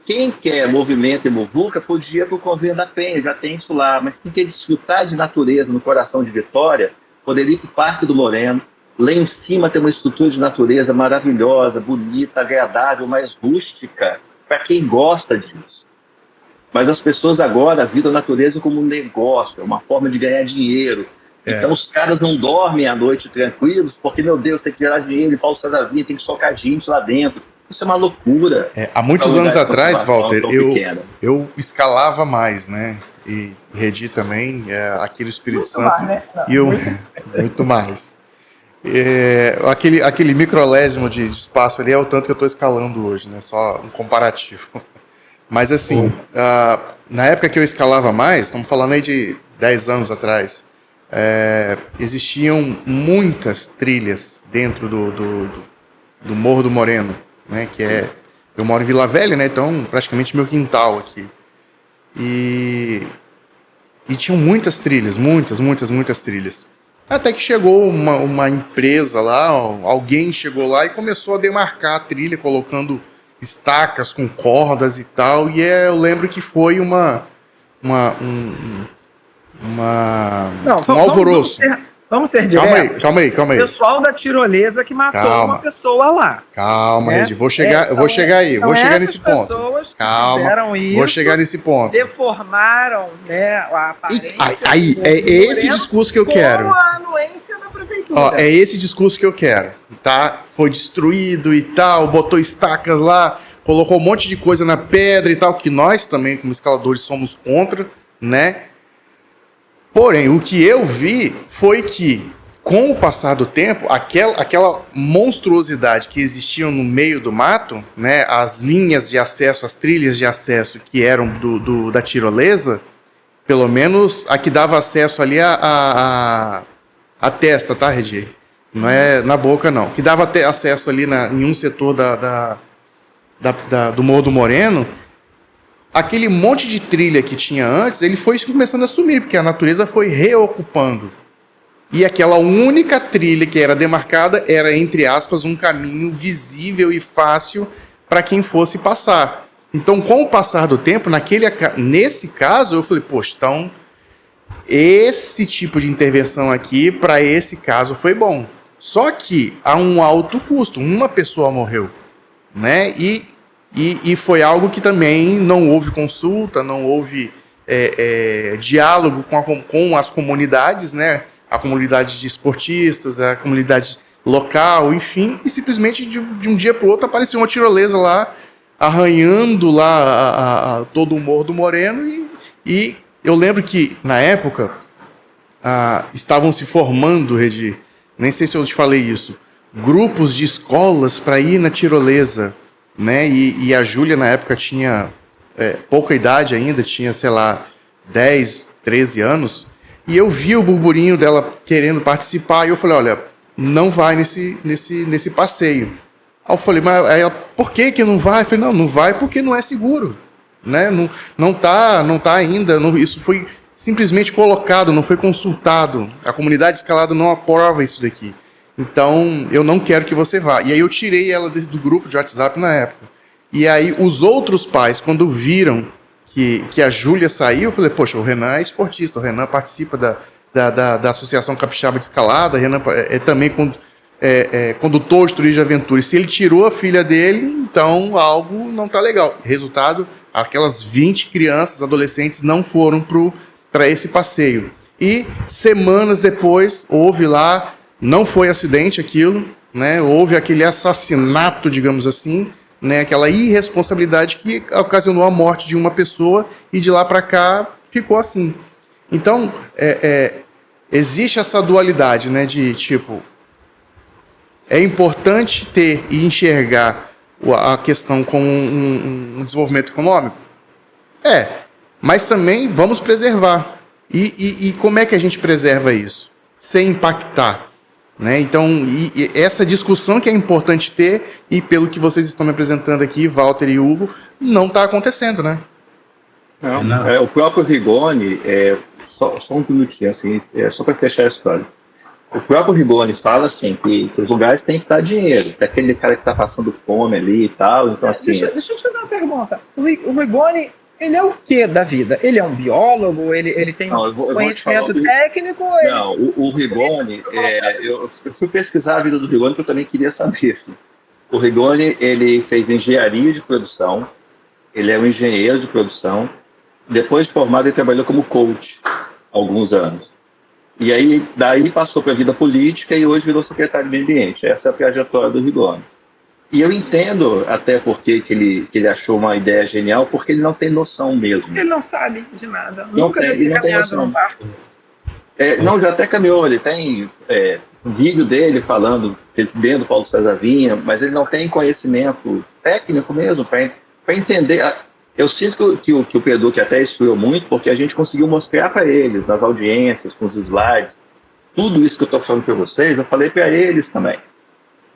[SPEAKER 5] Quem quer movimento e muvuca podia ir para o Convento da Penha, já tem isso lá. Mas quem quer desfrutar de natureza no coração de Vitória, poderia ir para o Parque do Moreno. Lá em cima tem uma estrutura de natureza maravilhosa, bonita, agradável, mais rústica, para quem gosta disso. Mas as pessoas agora viram a natureza como um negócio, uma forma de ganhar dinheiro. Então os caras não dormem à noite tranquilos, porque, meu Deus, tem que gerar dinheiro e falsa da vida, tem que socar gente lá dentro. Isso é uma loucura.
[SPEAKER 2] Há muitos anos atrás, Walter, eu escalava mais, né? E Redi também, aqui no Espírito
[SPEAKER 3] Muito
[SPEAKER 2] Santo.
[SPEAKER 3] mais, né? Não,
[SPEAKER 2] E eu, muito mais. Aquele microlésimo de espaço ali é o tanto que eu estou escalando hoje, né? Só um comparativo. Mas assim, na época que eu escalava mais, estamos falando aí de 10 anos atrás, existiam muitas trilhas dentro do Morro do Moreno, né? Eu moro em Vila Velha, né? Então praticamente meu quintal aqui. E tinham muitas trilhas, muitas trilhas. Até que chegou uma empresa lá, alguém chegou lá e começou a demarcar a trilha, colocando estacas com cordas e tal. E eu lembro que foi um alvoroço.
[SPEAKER 3] Vamos ser diretos.
[SPEAKER 2] Calma aí.
[SPEAKER 3] O pessoal da tirolesa que matou uma pessoa lá.
[SPEAKER 2] Calma,
[SPEAKER 3] né?
[SPEAKER 2] Ed, eu vou chegar aí, vou chegar nesse ponto.
[SPEAKER 3] Calma, fizeram isso,
[SPEAKER 2] vou chegar nesse ponto.
[SPEAKER 3] Deformaram, né, a aparência.
[SPEAKER 2] Aí, é esse discurso que eu quero.
[SPEAKER 3] Com a anuência da prefeitura.
[SPEAKER 2] É esse discurso que eu quero, tá? Foi destruído e tal, botou estacas lá, colocou um monte de coisa na pedra e tal, que nós também, como escaladores, somos contra, né? Porém, o que eu vi foi que, com o passar do tempo, aquela monstruosidade que existia no meio do mato, né, as linhas de acesso, as trilhas de acesso que eram da tirolesa, pelo menos a que dava acesso ali a testa, tá, Regi? Não é na boca, não. Que dava acesso ali em um setor do Morro do Moreno. Aquele monte de trilha que tinha antes, ele foi começando a sumir, porque a natureza foi reocupando. E aquela única trilha que era demarcada era, entre aspas, um caminho visível e fácil para quem fosse passar. Então, com o passar do tempo, nesse caso, eu falei, poxa, então, esse tipo de intervenção aqui, para esse caso, foi bom. Só que a um alto custo, uma pessoa morreu, né? E foi algo que também não houve consulta, não houve diálogo com as comunidades, né? A comunidade de esportistas, a comunidade local, enfim, e simplesmente de um dia para o outro apareceu uma tirolesa lá, arranhando lá todo o Morro do Moreno, e eu lembro que, na época, estavam se formando, Regi, nem sei se eu te falei isso, grupos de escolas para ir na tirolesa, né? E a Júlia na época tinha pouca idade ainda, tinha, sei lá, 10, 13 anos, e eu vi o burburinho dela querendo participar, e eu falei, olha, não vai nesse passeio. Aí eu falei, mas ela, por que não vai? Eu falei, não vai porque não é seguro, né? Não tá ainda, isso foi simplesmente colocado, não foi consultado, a comunidade escalada não aprova isso daqui. Então, eu não quero que você vá. E aí eu tirei ela do grupo de WhatsApp na época. E aí os outros pais, quando viram que a Júlia saiu, eu falei, poxa, o Renan é esportista, o Renan participa da Associação Capixaba de Escalada, o Renan é também condutor de turismo de aventura. E se ele tirou a filha dele, então algo não está legal. Resultado, aquelas 20 crianças, adolescentes, não foram para esse passeio. E semanas depois, houve lá... Não foi acidente aquilo, né? Houve aquele assassinato, digamos assim, né? Aquela irresponsabilidade que ocasionou a morte de uma pessoa e de lá para cá ficou assim. Então, existe essa dualidade, né? De tipo, é importante ter e enxergar a questão como um desenvolvimento econômico? Mas também vamos preservar. E como é que a gente preserva isso? Sem impactar. né? Então, e essa discussão que é importante ter, e pelo que vocês estão me apresentando aqui, Walter e Hugo, não está acontecendo, né?
[SPEAKER 5] Não. O próprio Rigoni, só um minutinho, assim, só para fechar a história. O próprio Rigoni fala assim que os lugares têm que dar dinheiro, que aquele cara que está passando fome ali e tal, então assim...
[SPEAKER 3] Deixa eu te fazer uma pergunta. O Rigoni, ele é o que da vida? Ele é um biólogo? Ele tem conhecimento técnico?
[SPEAKER 5] Não, o Rigoni, eu fui pesquisar a vida do Rigoni, porque eu também queria saber. Assim. O Rigoni, ele fez engenharia de produção, ele é um engenheiro de produção, depois de formado, ele trabalhou como coach há alguns anos. E aí, daí passou para a vida política e hoje virou secretário de meio ambiente. Essa é a trajetória do Rigoni. E eu entendo até porque que ele achou uma ideia genial, porque ele não tem noção mesmo.
[SPEAKER 3] Ele não sabe de nada.
[SPEAKER 5] Nunca deve ter caminhado num barco. Não, já até caminhou. Ele tem um vídeo dele falando dentro do Paulo César Vinha, mas ele não tem conhecimento técnico mesmo para entender. Eu sinto que o Pedro, que até estudou muito, porque a gente conseguiu mostrar para eles, nas audiências, com os slides, tudo isso que eu estou falando para vocês, eu falei para eles também.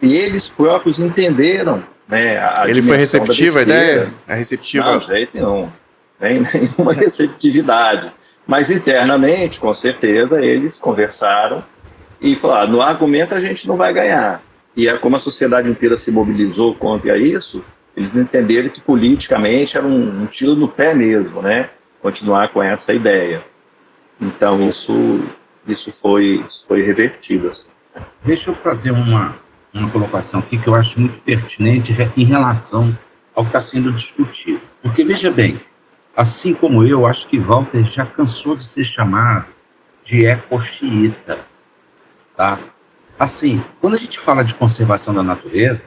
[SPEAKER 5] E eles próprios entenderam, né,
[SPEAKER 2] Ele foi receptivo, a ideia? É receptiva?
[SPEAKER 5] Não, de jeito nenhum. Nem nenhuma receptividade. Mas internamente, com certeza, eles conversaram e falaram, no argumento a gente não vai ganhar. E como a sociedade inteira se mobilizou contra isso, eles entenderam que politicamente era um tiro no pé mesmo, né? Continuar com essa ideia. Então, isso foi revertido. Assim.
[SPEAKER 4] Deixa eu fazer uma colocação aqui que eu acho muito pertinente em relação ao que está sendo discutido. Porque, veja bem, assim como eu, acho que Walter já cansou de ser chamado de ecoxiita, tá? Assim, quando a gente fala de conservação da natureza,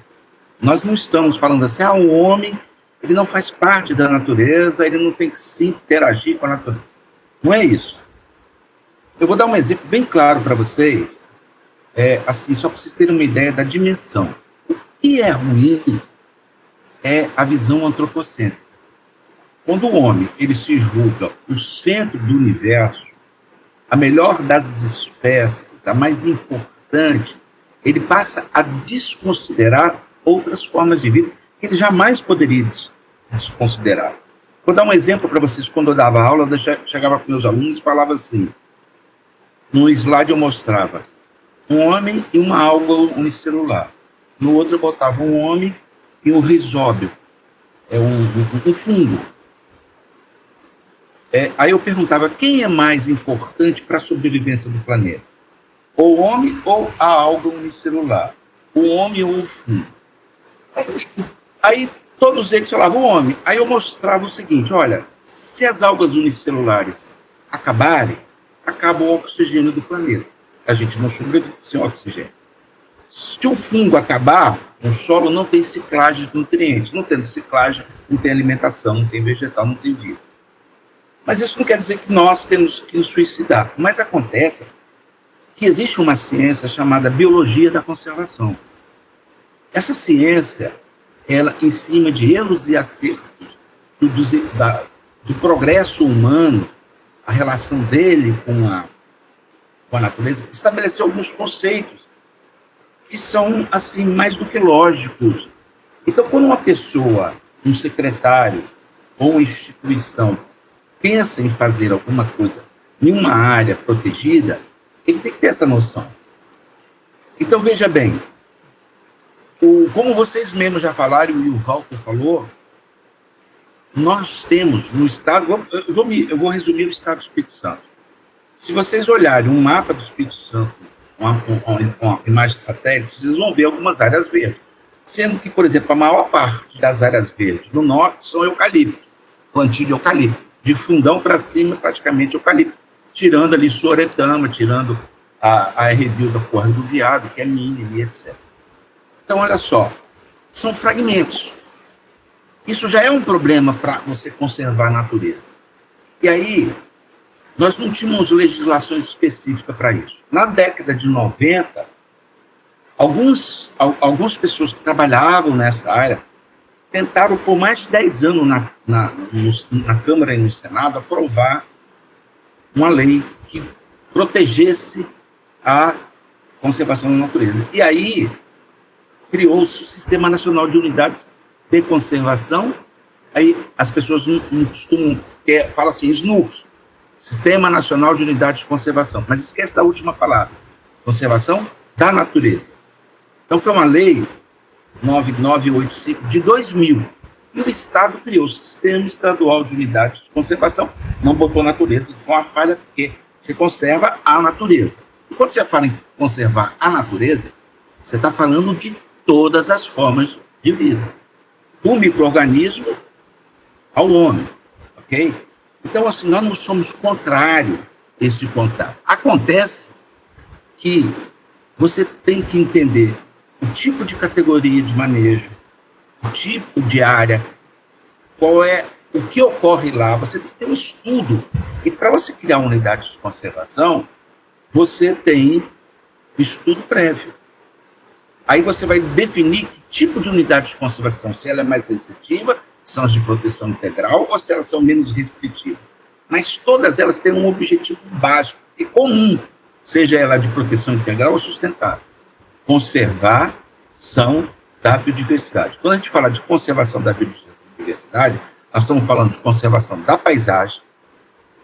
[SPEAKER 4] nós não estamos falando assim, o homem, ele não faz parte da natureza, ele não tem que se interagir com a natureza. Não é isso. Eu vou dar um exemplo bem claro para vocês, assim, só para vocês terem uma ideia da dimensão. O que é ruim é a visão antropocêntrica. Quando o homem, ele se julga o centro do universo, a melhor das espécies, a mais importante, ele passa a desconsiderar outras formas de vida que ele jamais poderia desconsiderar. Vou dar um exemplo para vocês. Quando eu dava aula, eu chegava com meus alunos e falava assim, no slide eu mostrava um homem e uma alga unicelular. No outro eu botava um homem e um rizóbio, um fungo. Aí eu perguntava, quem é mais importante para a sobrevivência do planeta? O homem ou a alga unicelular? O homem ou o fungo? Aí todos eles falavam o homem. Aí eu mostrava o seguinte, olha, se as algas unicelulares acabarem, acaba o oxigênio do planeta. A gente não sobrevive sem oxigênio. Se o fungo acabar, o solo não tem ciclagem de nutrientes. Não tendo ciclagem, não tem alimentação, não tem vegetal, não tem vida. Mas isso não quer dizer que nós temos que nos suicidar. Mas acontece que existe uma ciência chamada biologia da conservação. Essa ciência, ela, em cima de erros e acertos do progresso humano, a relação dele com a natureza, estabeleceu alguns conceitos que são, assim, mais do que lógicos. Então, quando uma pessoa, um secretário ou uma instituição pensa em fazer alguma coisa em uma área protegida, ele tem que ter essa noção. Então, veja bem, como vocês mesmos já falaram e o Walter falou, nós temos no estado, eu vou resumir o estado do Espírito Santo. Se vocês olharem um mapa do Espírito Santo, uma imagem de satélite, vocês vão ver algumas áreas verdes. Sendo que, por exemplo, a maior parte das áreas verdes do norte são eucalipto, plantio de eucalipto. De Fundão para cima, praticamente eucalipto. Tirando ali Soretama, tirando a Rebil da Corre do Viado, que é mínima, etc. Então, olha só, são fragmentos. Isso já é um problema para você conservar a natureza. E aí, nós não tínhamos legislações específicas para isso. Na década de 90, algumas pessoas que trabalhavam nessa área tentaram, por mais de 10 anos na Câmara e no Senado, aprovar uma lei que protegesse a conservação da natureza. E aí criou-se o Sistema Nacional de Unidades de Conservação. Aí as pessoas não costumam, falam assim, SNUC, Sistema Nacional de Unidades de Conservação, mas esquece da última palavra, conservação da natureza. Então foi uma lei 9985 de 2000, e o Estado criou o Sistema Estadual de Unidades de Conservação, não botou natureza, foi uma falha, porque você conserva a natureza. E quando você fala em conservar a natureza, você está falando de todas as formas de vida, do micro-organismo ao homem, ok? Então, assim, nós não somos contrários a esse contato. Acontece que você tem que entender o tipo de categoria de manejo, o tipo de área, qual é o que ocorre lá. Você tem que ter um estudo. E para você criar uma unidade de conservação, você tem estudo prévio. Aí você vai definir que tipo de unidade de conservação, se ela é mais restritiva, são as de proteção integral, ou se elas são menos restritivas. Mas todas elas têm um objetivo básico e comum, seja ela de proteção integral ou sustentável: conservação da biodiversidade. Quando a gente fala de conservação da biodiversidade, nós estamos falando de conservação da paisagem,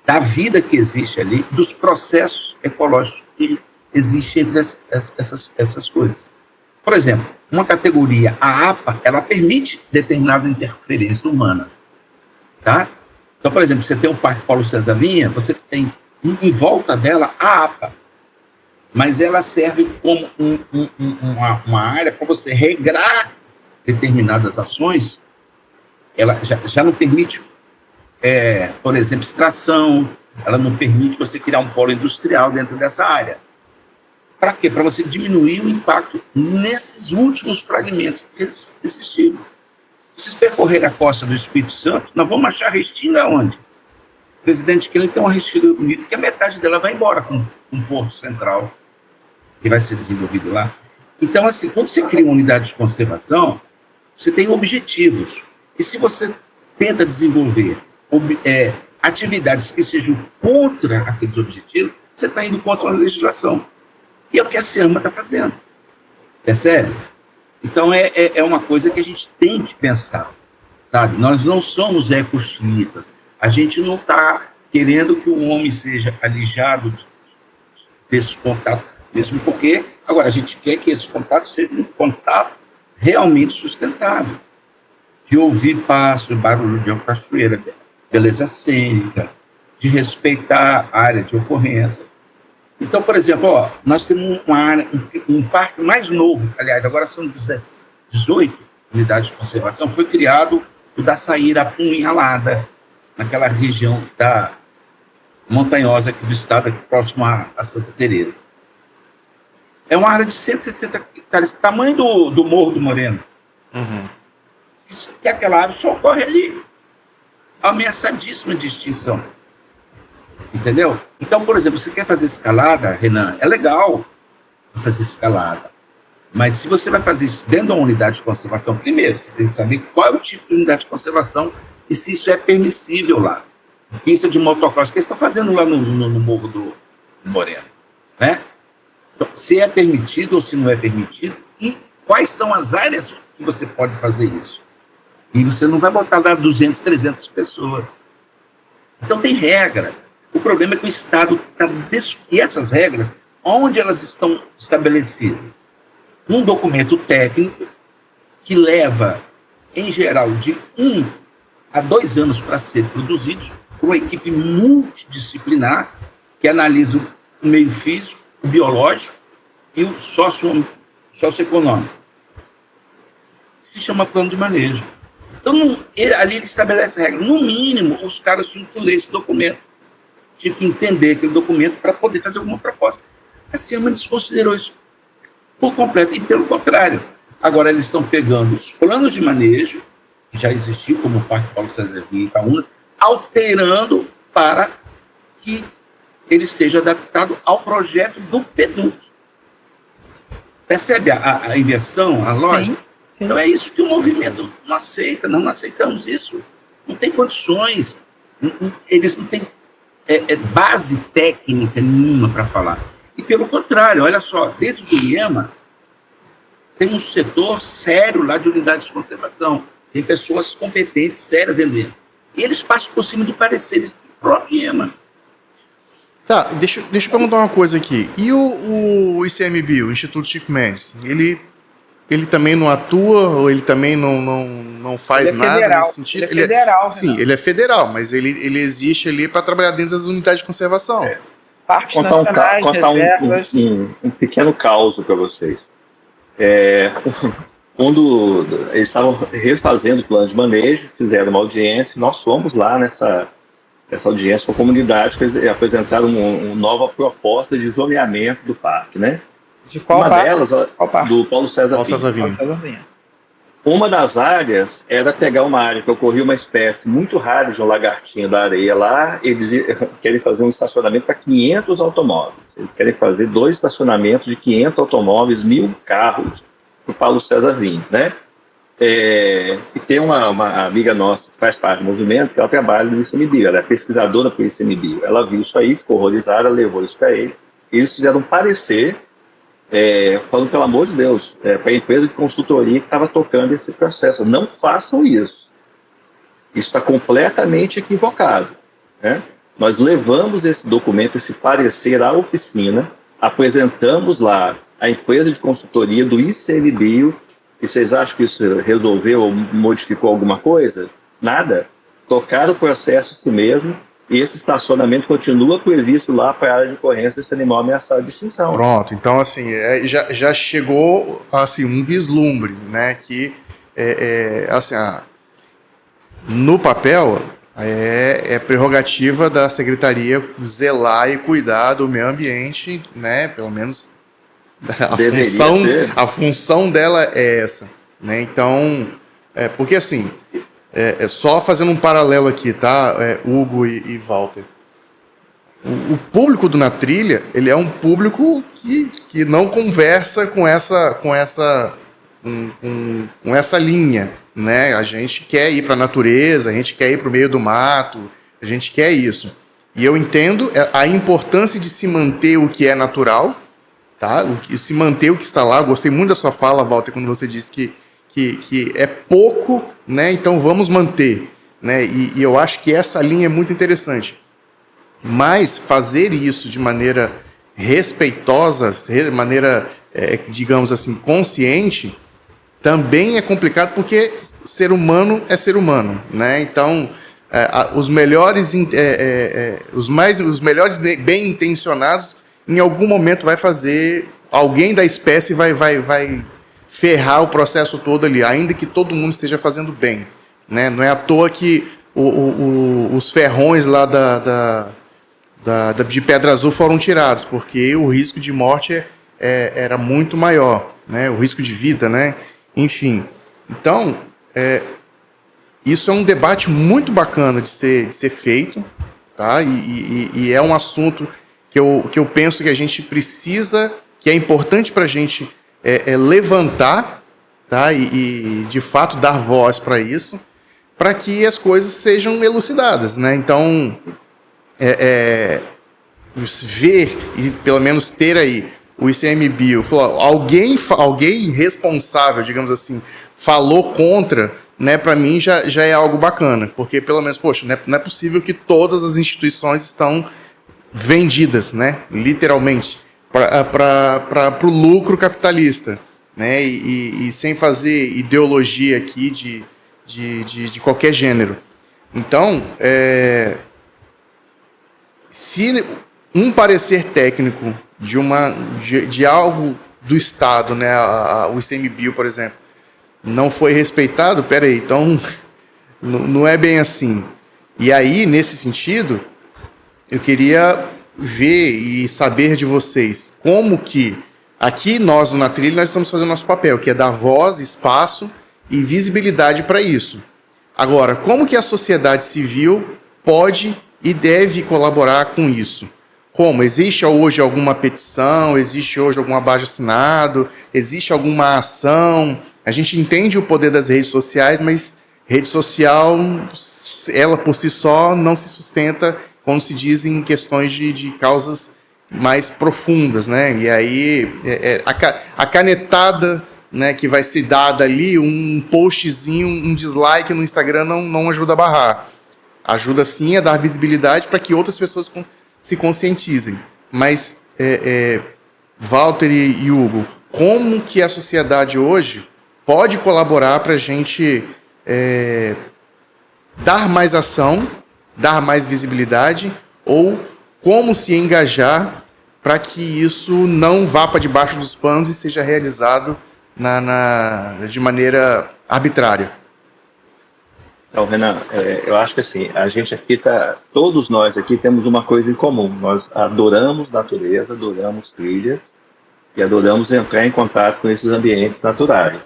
[SPEAKER 4] da vida que existe ali, dos processos ecológicos que existem entre essas coisas. Por exemplo, uma categoria, a APA, ela permite determinada interferência humana, tá? Então, por exemplo, você tem o Parque Paulo César Vinha, você tem em volta dela a APA, mas ela serve como uma área para você regrar determinadas ações. Ela já não permite, por exemplo, extração, ela não permite você criar um polo industrial dentro dessa área. Para quê? Para você diminuir o impacto nesses últimos fragmentos que existiram. Se vocês percorrerem a costa do Espírito Santo, nós vamos achar restinga onde? O presidente Kelly tem uma restinga bonita, que a metade dela vai embora com um porto central, que vai ser desenvolvido lá. Então, assim, quando você cria uma unidade de conservação, você tem objetivos. E se você tenta desenvolver atividades que sejam contra aqueles objetivos, você está indo contra a legislação. E é o que a SEAMA está fazendo. Percebe? Então, é uma coisa que a gente tem que pensar, sabe? Nós não somos ecochiitas. A gente não está querendo que o homem seja alijado desse contato, mesmo porque, agora, a gente quer que esse contato seja um contato realmente sustentável. De ouvir pássaro, barulho de uma cachoeira, beleza cênica, de respeitar a área de ocorrência. Então, por exemplo, nós temos uma área, um parque mais novo, aliás, agora são 18 unidades de conservação, foi criado o da Saíra Apunhalada, naquela região da montanhosa aqui do estado, aqui próximo a Santa Teresa. É uma área de 160 hectares, tamanho do Morro do Moreno.
[SPEAKER 2] Uhum.
[SPEAKER 4] Isso, que aquela área só ocorre ali, ameaçadíssima de extinção. Entendeu? Então, por exemplo, você quer fazer escalada, Renan, é legal fazer escalada. Mas se você vai fazer isso dentro de uma unidade de conservação, primeiro, você tem que saber qual é o tipo de unidade de conservação e se isso é permissível lá. Pista de motocross, que eles estão fazendo lá no Morro do Moreno. Né? Então, se é permitido ou se não é permitido, e quais são as áreas que você pode fazer isso. E você não vai botar lá 200, 300 pessoas. Então, tem regras. O problema é que o Estado está... E essas regras, onde elas estão estabelecidas? Um documento técnico que leva, em geral, de 1 a 2 anos para ser produzido por uma equipe multidisciplinar que analisa o meio físico, o biológico e o socioeconômico. Se chama plano de manejo. Então, ali ele estabelece regras. No mínimo, os caras tinham que ler esse documento. Tinha que entender aquele documento para poder fazer alguma proposta. A SEAMA desconsiderou isso por completo, e pelo contrário. Agora eles estão pegando os planos de manejo, que já existiam, como o Parque Paulo César Vinha e Itaúna, alterando para que ele seja adaptado ao projeto do PEDUC. Percebe a inversão, a lógica?
[SPEAKER 3] Sim, sim.
[SPEAKER 4] Então é isso que o movimento não aceita, não aceitamos isso. Não tem condições, eles não têm base técnica nenhuma para falar. E pelo contrário, olha só, dentro do IEMA tem um setor sério lá de unidade de conservação. Tem pessoas competentes, sérias dentro do IEMA. E eles passam por cima de pareceres do próprio IEMA.
[SPEAKER 2] Tá, deixa eu perguntar uma coisa aqui. E o ICMBio, o Instituto Chico Mendes, ele também não atua ou ele também não faz
[SPEAKER 3] Ele é
[SPEAKER 2] nada
[SPEAKER 3] federal,
[SPEAKER 2] nesse sentido?
[SPEAKER 3] ele é federal,
[SPEAKER 2] Sim,
[SPEAKER 3] Renato.
[SPEAKER 2] ele é federal, mas ele existe ali para trabalhar dentro das unidades de conservação.
[SPEAKER 3] Parques
[SPEAKER 5] Contar
[SPEAKER 3] nacionais, reservas.
[SPEAKER 5] um pequeno caos para vocês. Quando eles estavam refazendo o plano de manejo, fizeram uma audiência, e nós fomos lá nessa audiência com a comunidade, que eles apresentaram uma nova proposta de zoneamento do parque, né?
[SPEAKER 3] De qual
[SPEAKER 5] Uma
[SPEAKER 3] parque?
[SPEAKER 5] delas,
[SPEAKER 3] Qual parque?
[SPEAKER 5] do Paulo César
[SPEAKER 2] Paulo
[SPEAKER 5] Pinto.
[SPEAKER 2] César Vinha.
[SPEAKER 3] César Vinha.
[SPEAKER 5] Uma das áreas era pegar uma área que ocorria uma espécie muito rara de um lagartinho da areia lá. Eles querem fazer um estacionamento para 500 automóveis. Eles querem fazer 2 estacionamentos de 500 automóveis, 1.000 carros para o Paulo César Vinha, né? E tem uma amiga nossa que faz parte do movimento, que ela trabalha no ICMBio, ela é pesquisadora para o ICMBio. Ela viu isso aí, ficou horrorizada, levou isso para ele. Eles fizeram um parecer falando, pelo amor de Deus, para a empresa de consultoria que estava tocando esse processo. Não façam isso. Isso está completamente equivocado, né? Nós levamos esse documento, esse parecer à oficina, apresentamos lá a empresa de consultoria do ICMBio, e vocês acham que isso resolveu ou modificou alguma coisa? Nada. Tocaram o processo si mesmo, e esse estacionamento continua previsto lá para a área de ocorrência desse animal ameaçado de extinção.
[SPEAKER 2] Pronto, então assim, já chegou assim, um vislumbre, né, que assim, no papel é prerrogativa da Secretaria zelar e cuidar do meio ambiente, né, pelo menos a função dela é essa, né, então, porque assim, só fazendo um paralelo aqui, tá, Hugo e Walter, o público do Na Trilha, ele é um público que não conversa com essa linha, né? A gente quer ir para a natureza, a gente quer ir para o meio do mato, a gente quer isso. E eu entendo a importância de se manter o que é natural, tá? Se manter o que está lá. Eu gostei muito da sua fala, Walter, quando você disse que é pouco, né? Então vamos manter, né? E eu acho que essa linha é muito interessante. Mas fazer isso de maneira respeitosa, de maneira, digamos assim, consciente, também é complicado, porque ser humano é ser humano, né? Então, os melhores bem intencionados, em algum momento vai fazer, alguém da espécie vai ferrar o processo todo ali, ainda que todo mundo esteja fazendo bem, né? Não é à toa que os ferrões lá de Pedra Azul foram tirados, porque o risco de morte era muito maior, né? O risco de vida, né? Enfim, então, isso é um debate muito bacana de ser feito, tá? E é um assunto que eu penso que a gente precisa, que é importante para a gente levantar, tá? E de fato dar voz para isso, para que as coisas sejam elucidadas, né? Então, ver e pelo menos ter aí o ICMBio, alguém responsável, digamos assim, falou contra, né? Para mim já é algo bacana, porque pelo menos, poxa, não é possível que todas as instituições estão vendidas, né? Literalmente, para o lucro capitalista, né? E sem fazer ideologia aqui de qualquer gênero. Então, se um parecer técnico de algo do Estado, né, o ICMBio, por exemplo, não foi respeitado, peraí, então não é bem assim. E aí, nesse sentido, eu queria ver e saber de vocês como que aqui nós, no Na Trilha, nós estamos fazendo nosso papel, que é dar voz, espaço e visibilidade para isso. Agora, como que a sociedade civil pode e deve colaborar com isso? Como? Existe hoje alguma petição? Existe hoje algum abaixo-assinado? Existe alguma ação? A gente entende o poder das redes sociais, mas rede social, ela por si só não se sustenta quando se diz em questões de causas mais profundas, né? E aí a canetada, né, que vai ser dada ali, um postzinho, um dislike no Instagram não ajuda a barrar. Ajuda sim a dar visibilidade para que outras pessoas se conscientizem. Mas, Walter e Hugo, como que a sociedade hoje pode colaborar para a gente dar mais ação, dar mais visibilidade, ou como se engajar para que isso não vá para debaixo dos panos e seja realizado de maneira arbitrária?
[SPEAKER 5] Então, Renan, eu acho que assim, a gente aqui todos nós aqui temos uma coisa em comum. Nós adoramos natureza, adoramos trilhas e adoramos entrar em contato com esses ambientes naturais.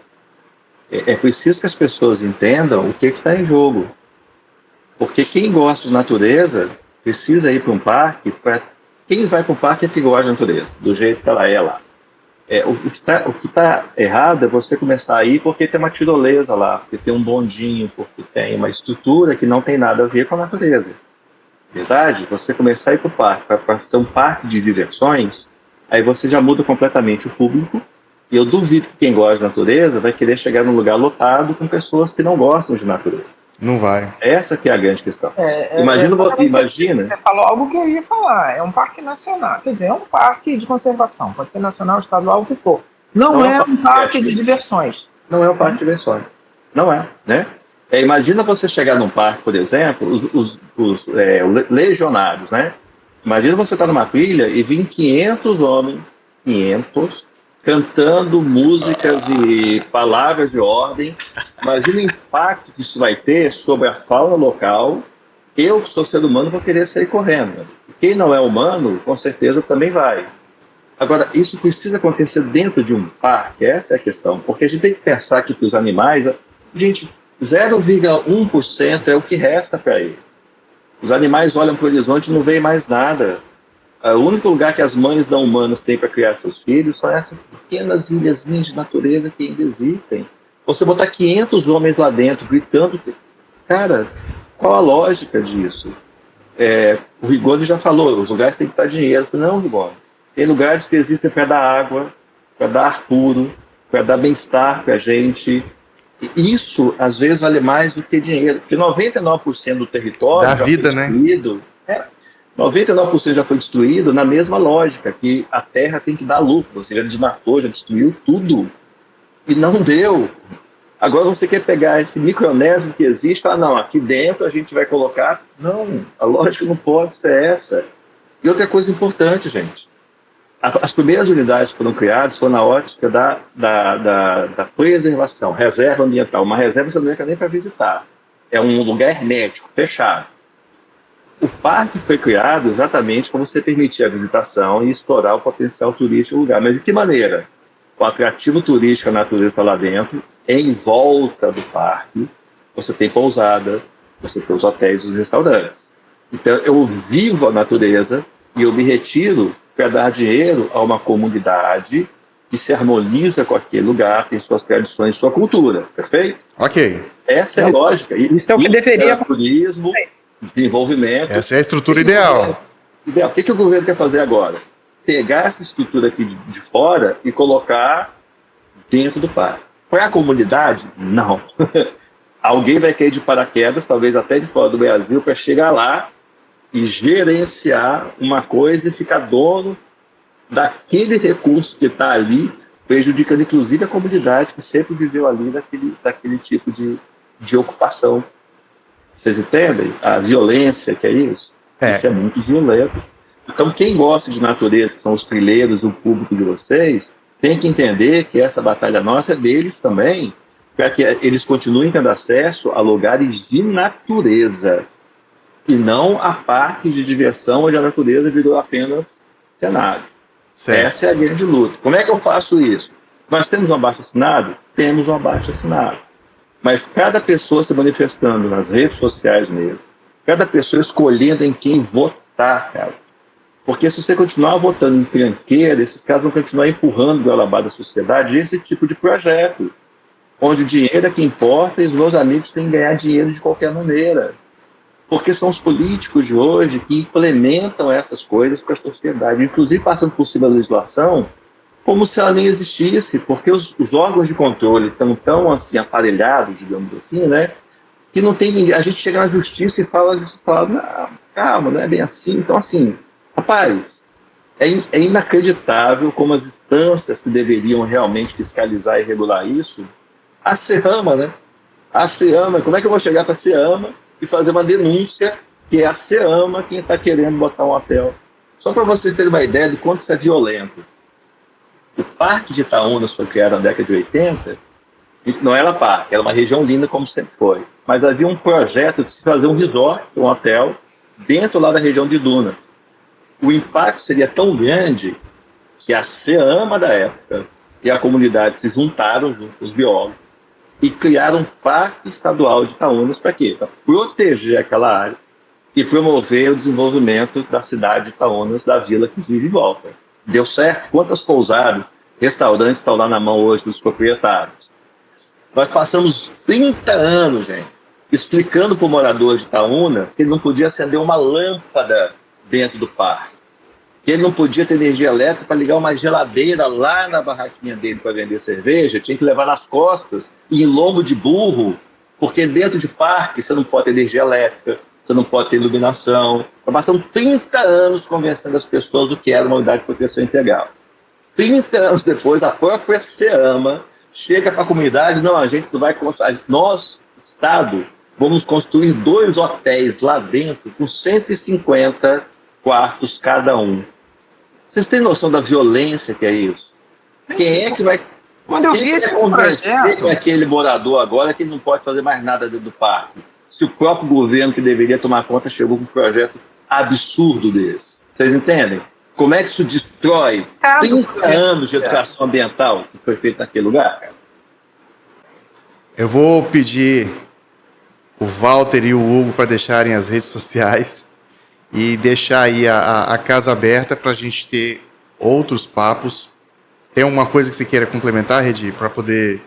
[SPEAKER 5] É preciso que as pessoas entendam o que está em jogo. Porque quem gosta de natureza precisa ir para um parque. Quem vai para um parque é que gosta de natureza, do jeito que ela é lá. O que tá errado é você começar a ir porque tem uma tirolesa lá, porque tem um bondinho, porque tem uma estrutura que não tem nada a ver com a natureza. Verdade? Você começar a ir para o parque, para ser um parque de diversões, aí você já muda completamente o público, e eu duvido que quem gosta de natureza vai querer chegar num lugar lotado com pessoas que não gostam de natureza.
[SPEAKER 2] Não vai.
[SPEAKER 5] Essa que é a grande questão. Imagina.
[SPEAKER 3] Você falou algo que eu ia falar. É um parque nacional. Quer dizer, é um parque de conservação. Pode ser nacional, estadual, o que for. Não é um parque de diversões.
[SPEAKER 5] Não é um parque de diversões. Não é, né? Imagina você chegar num parque, por exemplo, os legionários, né? Imagina você estar numa trilha e vir 500 homens, 500, cantando músicas e palavras de ordem. Imagina o impacto que isso vai ter sobre a fauna local. Eu, que sou ser humano, vou querer sair correndo. Quem não é humano, com certeza também vai. Agora, isso precisa acontecer dentro de um parque, essa é a questão. Porque a gente tem que pensar que para os animais, gente, 0,1% é o que resta para eles. Os animais olham para o horizonte e não veem mais nada. O único lugar que as mães não humanas têm para criar seus filhos são essas pequenas ilhazinhas de natureza que ainda existem. Você botar 500 homens lá dentro gritando, cara, qual a lógica disso? O Rigoni já falou, os lugares têm que dar dinheiro. Não, Rigoni. Tem lugares que existem para dar água, para dar ar puro, para dar bem-estar para a gente. E isso, às vezes, vale mais do que dinheiro. Porque 99% do território
[SPEAKER 2] da vida,
[SPEAKER 5] foi destruído, né? 99% já foi destruído na mesma lógica, que a terra tem que dar lucro. Você já desmatou, já destruiu tudo. E não deu. Agora você quer pegar esse micronésimo que existe e falar, não, aqui dentro a gente vai colocar... Não, a lógica não pode ser essa. E outra coisa importante, gente. As primeiras unidades que foram criadas foram na ótica da preservação, reserva ambiental. Uma reserva você não entra nem para visitar. É um lugar hermético, fechado. O parque foi criado exatamente para você permitir a visitação e explorar o potencial turístico do lugar. Mas de que maneira? O atrativo turístico, a natureza está lá dentro, em volta do parque, você tem pousada, você tem os hotéis e os restaurantes. Então, eu vivo a natureza e eu me retiro para dar dinheiro a uma comunidade que se harmoniza com aquele lugar, tem suas tradições, sua cultura, perfeito?
[SPEAKER 2] Ok.
[SPEAKER 5] Essa é a lógica.
[SPEAKER 3] Isso é o que deveria...
[SPEAKER 5] Turismo, desenvolvimento.
[SPEAKER 2] Essa é a estrutura ideal.
[SPEAKER 5] O que o governo quer fazer agora? Pegar essa estrutura aqui de fora e colocar dentro do parque. Para a comunidade? Não. Alguém vai cair de paraquedas, talvez até de fora do Brasil, para chegar lá e gerenciar uma coisa e ficar dono daquele recurso que está ali, prejudicando inclusive a comunidade que sempre viveu ali daquele tipo de ocupação. Vocês entendem? A violência que é isso? Isso é muito violento. Então, quem gosta de natureza, que são os trilheiros, o público de vocês, tem que entender que essa batalha nossa é deles também, para que eles continuem tendo acesso a lugares de natureza, e não a parques de diversão onde a natureza virou apenas cenário.
[SPEAKER 2] Certo.
[SPEAKER 5] Essa é a grande luta. Como é que eu faço isso? Nós temos um abaixo-assinado? Temos um abaixo-assinado. Mas cada pessoa se manifestando nas redes sociais mesmo, cada pessoa escolhendo em quem votar, cara. Porque se você continuar votando em tranqueira, esses caras vão continuar empurrando o alabá da sociedade esse tipo de projeto, onde o dinheiro é que importa e os meus amigos têm que ganhar dinheiro de qualquer maneira. porque são os políticos de hoje que implementam essas coisas para a sociedade, inclusive passando por cima da legislação, como se ela nem existisse, porque os órgãos de controle estão tão assim, aparelhados, digamos assim, né, que não tem ninguém. A gente chega na justiça e fala, a justiça fala, não, calma, não é bem assim. Então, assim, rapaz, é inacreditável como as instâncias que deveriam realmente fiscalizar e regular isso, a SEAMA, né? A SEAMA, como é que eu vou chegar para a SEAMA e fazer uma denúncia que é a SEAMA quem está querendo botar um hotel? Só para vocês terem uma ideia do quanto isso é violento. O Parque de Itaúnas foi criado na década de 80, e não era parque, era uma região linda como sempre foi. Mas havia um projeto de se fazer um resort, um hotel, dentro lá da região de Dunas. O impacto seria tão grande que a SEAMA da época e a comunidade se juntaram junto com os biólogos e criaram um Parque Estadual de Itaúnas para quê? Para proteger aquela área e promover o desenvolvimento da cidade de Itaúnas, da vila que vive em volta. Deu certo? Quantas pousadas, restaurantes estão lá na mão hoje dos proprietários? Nós passamos 30 anos, gente, explicando para o morador de Itaúnas que ele não podia acender uma lâmpada dentro do parque, que ele não podia ter energia elétrica para ligar uma geladeira lá na barraquinha dele para vender cerveja, tinha que levar nas costas e em lombo de burro, porque dentro de parque você não pode ter energia elétrica, você não pode ter iluminação. Nós passamos 30 anos convencendo as pessoas do que era uma unidade de proteção integral. 30 anos depois, a própria SEAMA chega para a comunidade, não, a gente não vai construir, nós, Estado, vamos construir 2 hotéis lá dentro com 150 quartos cada um. Vocês têm noção da violência que é isso? Quem é que vai...
[SPEAKER 3] Quando eu vi esse
[SPEAKER 5] convencer
[SPEAKER 3] projeto...
[SPEAKER 5] aquele morador agora que ele não pode fazer mais nada dentro do parque? Se o próprio governo que deveria tomar conta chegou com um projeto absurdo desse. Vocês entendem? Como é que isso destrói 30 anos de educação ambiental que foi feito naquele lugar, cara?
[SPEAKER 2] Eu vou pedir o Walter e o Hugo para deixarem as redes sociais e deixar aí a casa aberta para a gente ter outros papos. Tem alguma coisa que você queira complementar, Redi, para poder...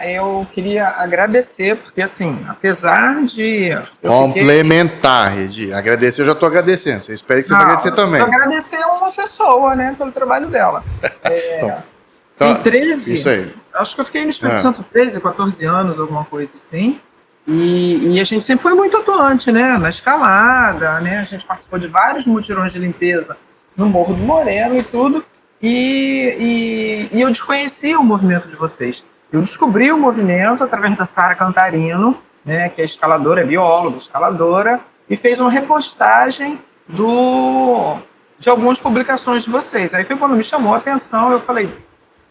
[SPEAKER 3] Eu queria agradecer, porque assim, apesar de...
[SPEAKER 2] Complementar, Redi. Agradecer, eu já estou agradecendo. Eu espero que você vai agradecer também.
[SPEAKER 3] Eu agradecer a uma pessoa, né, pelo trabalho dela. Em 13,
[SPEAKER 2] isso aí.
[SPEAKER 3] Acho que eu fiquei no Espírito Santo 13, 14 anos, alguma coisa assim. E a gente sempre foi muito atuante, né, na escalada, né, a gente participou de vários mutirões de limpeza no Morro do Moreno e tudo. E eu desconhecia o movimento de vocês. Eu descobri o movimento através da Sara Cantarino, né, que é escaladora, é bióloga, escaladora, e fez uma repostagem de algumas publicações de vocês. Aí foi quando me chamou a atenção, eu falei,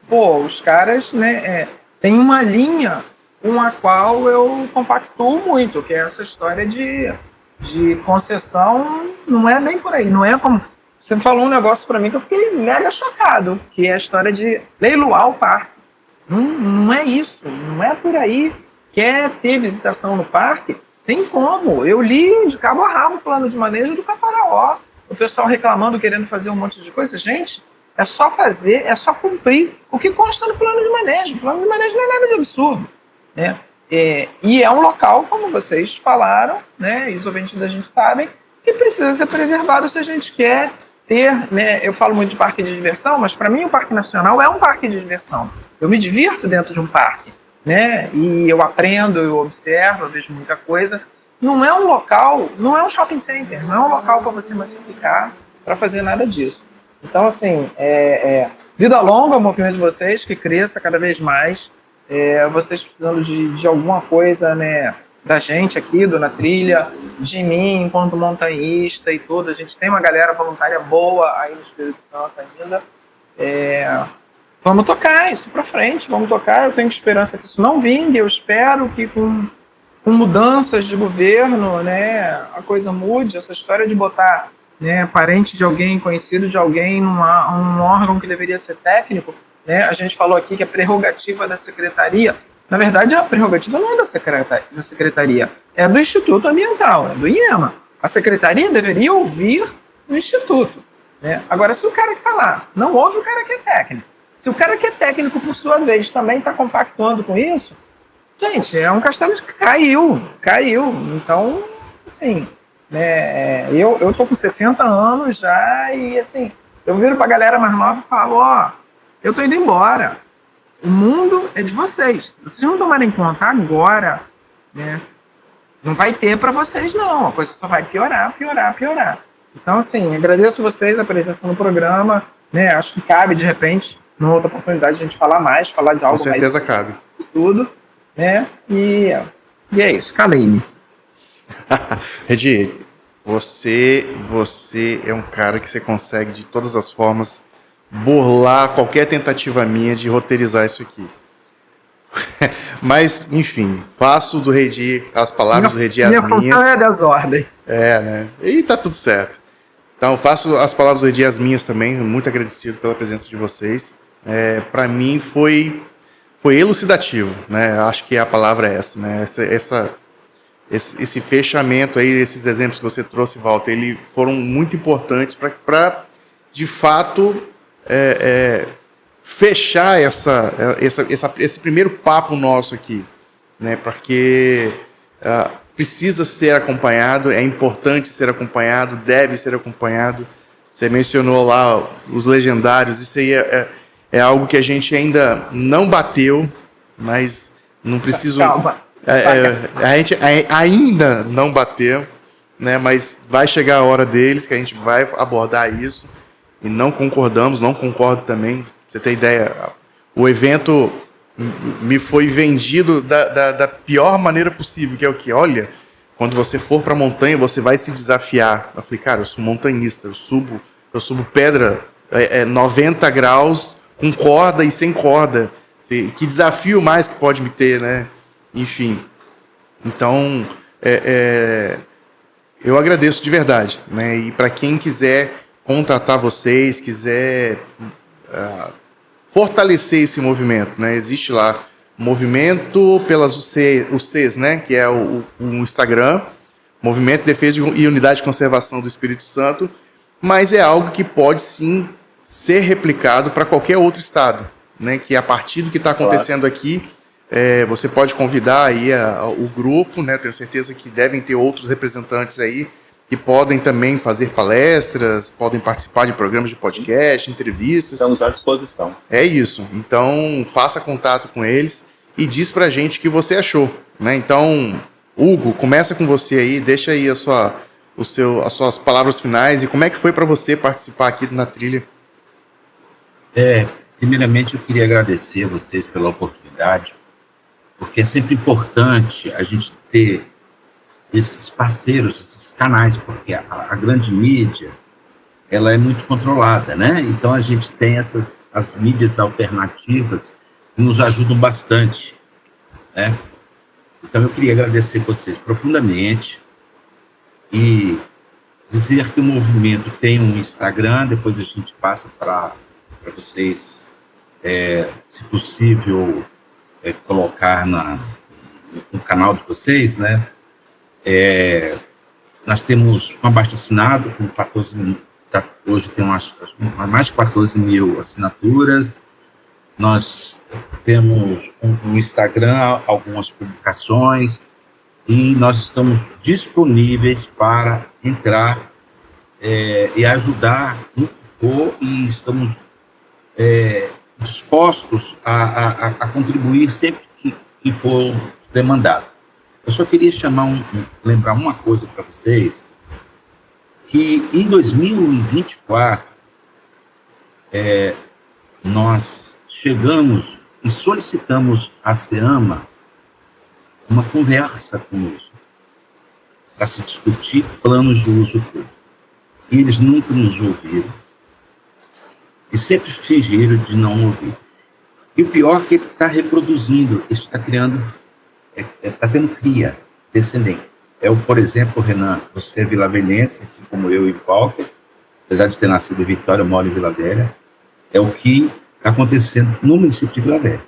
[SPEAKER 3] pô, os caras, né, têm uma linha com a qual eu compactuo muito, que é essa história de concessão, não é nem por aí, não é como... Você me falou um negócio para mim que eu fiquei mega chocado, que é a história de leiloar o parque. Não é isso, não é por aí. Quer ter visitação no parque? Tem como. Eu li de cabo a rabo o plano de manejo do Caparaó. O pessoal reclamando, querendo fazer um monte de coisa. Gente, é só fazer, é só cumprir o que consta no plano de manejo. O plano de manejo não é nada de absurdo, né? E é um local, como vocês falaram, né, e os ouvintes da gente sabem, que precisa ser preservado se a gente quer ter, né, eu falo muito de parque de diversão, mas para mim o Parque Nacional é um parque de diversão. Eu me divirto dentro de um parque, né, e eu aprendo, eu observo, eu vejo muita coisa. Não é um local, não é um shopping center, não é um local para você massificar, para fazer nada disso. Então, assim, vida longa ao movimento de vocês, que cresça cada vez mais, vocês precisando de alguma coisa, né, da gente aqui, do Na Trilha, de mim, enquanto montanhista e tudo. A gente tem uma galera voluntária boa aí no Espírito Santo ainda. Vamos tocar isso pra frente, vamos tocar. Eu tenho esperança que isso não vingue, eu espero que com mudanças de governo, né, a coisa mude. Essa história de botar, né, parente de alguém, conhecido de alguém, num órgão que deveria ser técnico, né, a gente falou aqui que a prerrogativa da secretaria, na verdade, a prerrogativa não é da secretaria, é do Instituto Ambiental, é do IEMA. A secretaria deveria ouvir o Instituto, né? Agora, se o cara que está lá não ouve o cara que é técnico, se o cara que é técnico, por sua vez, também está compactuando com isso, gente, é um castelo que caiu. Então, assim, né? Eu tô com 60 anos já e, assim, eu viro pra galera mais nova e falo, ó, eu tô indo embora. O mundo é de vocês. Se vocês não tomarem conta agora, né, não vai ter para vocês, não. A coisa só vai piorar, piorar, piorar. Então, assim, agradeço vocês a presença no programa, né? Acho que cabe, de repente, numa outra oportunidade, a gente falar de algo
[SPEAKER 2] Com certeza
[SPEAKER 3] mais
[SPEAKER 2] cabe.
[SPEAKER 3] tudo, né? E é isso, calei-me.
[SPEAKER 2] Redi, você é um cara que você consegue, de todas as formas, burlar qualquer tentativa minha de roteirizar isso aqui. Mas, enfim, faço do Redi, as palavras do Redi as
[SPEAKER 3] minha função
[SPEAKER 2] minhas.
[SPEAKER 3] é desordem.
[SPEAKER 2] Né? E tá tudo certo. Então, faço as palavras do Redi as minhas também. Muito agradecido pela presença de vocês. Para mim foi elucidativo, né? Acho que a palavra é essa, né? Esse fechamento aí, esses exemplos que você trouxe, Walter, eles foram muito importantes para de fato fechar esse primeiro papo nosso aqui, né? Porque precisa ser acompanhado, é importante ser acompanhado, deve ser acompanhado. Você mencionou lá os legendários, isso aí é algo que a gente ainda não bateu, mas não preciso...
[SPEAKER 3] Calma.
[SPEAKER 2] A gente ainda não bateu, né? Mas vai chegar a hora deles que a gente vai abordar isso e não concordo também. Pra você ter ideia, o evento me foi vendido da pior maneira possível, que é o que? Olha, quando você for para a montanha, você vai se desafiar. Eu falei, cara, eu sou montanhista, eu subo pedra 90 graus com corda e sem corda. Que desafio mais que pode me ter, né? Enfim, então eu agradeço de verdade, né? E para quem quiser contatar vocês, quiser fortalecer esse movimento, né? Existe lá Movimento pelas UCs, né? Que é o Instagram, Movimento de Defesa e Unidade de Conservação do Espírito Santo, mas é algo que pode sim ser replicado para qualquer outro estado, né? Que a partir do que está acontecendo aqui, você pode convidar aí o grupo, né? Tenho certeza que devem ter outros representantes aí que podem também fazer palestras, podem participar de programas de podcast, entrevistas.
[SPEAKER 5] Estamos à disposição.
[SPEAKER 2] É isso. Então, faça contato com eles e diz pra gente o que você achou, né? Então, Hugo, começa com você aí, deixa aí as suas palavras finais e como é que foi para você participar aqui na trilha.
[SPEAKER 4] Primeiramente, eu queria agradecer a vocês pela oportunidade, porque é sempre importante a gente ter esses parceiros, esses canais, porque a grande mídia, ela é muito controlada, né? Então, a gente tem as mídias alternativas que nos ajudam bastante, né? Então, eu queria agradecer vocês profundamente e dizer que o movimento tem um Instagram, depois a gente passa para vocês, se possível, colocar no canal de vocês, né? Nós temos um abaixo-assinado com 14 mil, hoje tem mais de 14 mil assinaturas. Nós temos um Instagram, algumas publicações, e nós estamos disponíveis para entrar e ajudar no que for, e estamos dispostos a contribuir sempre que for demandado. Eu só queria lembrar uma coisa para vocês, que em 2024, nós chegamos e solicitamos à SEAMA uma conversa conosco para se discutir planos de uso público. E eles nunca nos ouviram e sempre fingiram de não ouvir. E o pior é que ele está reproduzindo, isso está criando, está tendo cria descendente. Por exemplo, Renan, você é vilavelhense, assim como eu e Walter, apesar de ter nascido em Vitória, eu moro em Vila Velha, é o que está acontecendo no município de Vila Velha.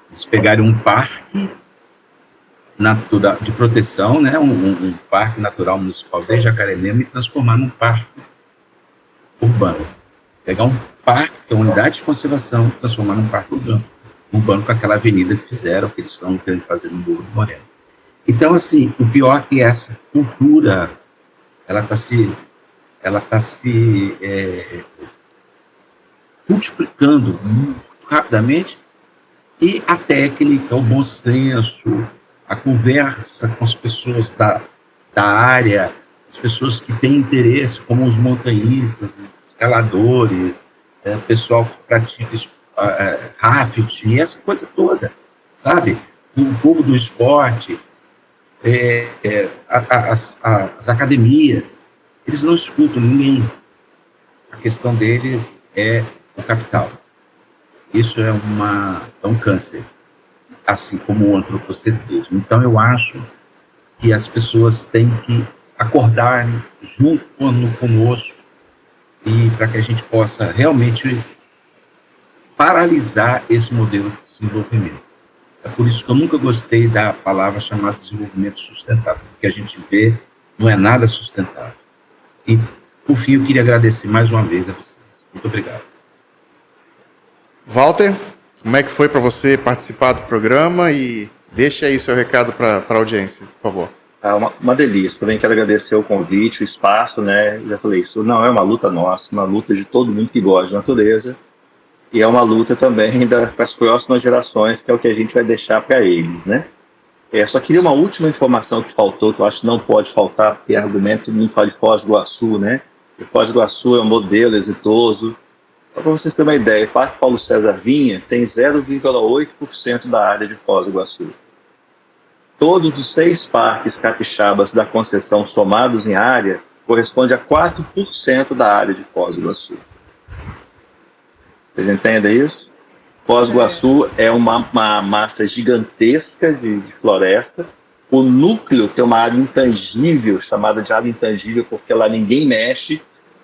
[SPEAKER 4] Eles pegaram um parque de proteção, né, um parque natural municipal de Jacarezinho, e transformar num parque urbano. Pegar um parque, que é uma unidade de conservação, e transformar num parque urbano com aquela avenida que fizeram, que eles estão querendo fazer no Morro do Moreno. Então, assim, o pior é que essa cultura ela tá se multiplicando muito rapidamente, e a técnica, o bom senso, a conversa com as pessoas da área, as pessoas que têm interesse, como os montanhistas, escaladores, pessoal que pratica rafting, essa coisa toda, sabe? O povo do esporte, as academias, eles não escutam ninguém. A questão deles é o capital. Isso é um câncer, assim como o antropocentrismo. Então, eu acho que as pessoas têm que acordarem junto conosco, e para que a gente possa realmente paralisar esse modelo de desenvolvimento. É por isso que eu nunca gostei da palavra chamada desenvolvimento sustentável, porque a gente vê, não é nada sustentável. E, por fim, eu queria agradecer mais uma vez a vocês. Muito obrigado.
[SPEAKER 2] Walter, como é que foi para você participar do programa? E deixa aí seu recado para a audiência, por favor.
[SPEAKER 5] Uma delícia. Também quero agradecer o convite, o espaço, né? Já falei, isso não é uma luta nossa, uma luta de todo mundo que gosta de natureza. E é uma luta também para as próximas gerações, que é o que a gente vai deixar para eles, né? Só queria uma última informação que faltou, que eu acho que não pode faltar, porque argumento não fala de Foz do Iguaçu, né? E Foz do Iguaçu é um modelo exitoso. Para vocês terem uma ideia, o Parque Paulo César Vinha tem 0,8% da área de Foz do Iguaçu. Todos os 6 parques capixabas da concessão somados em área corresponde a 4% da área de Foz do Iguaçu. Vocês entendem isso? Foz do Iguaçu é uma massa gigantesca de floresta. O núcleo tem uma área intangível, chamada de área intangível, porque lá ninguém mexe.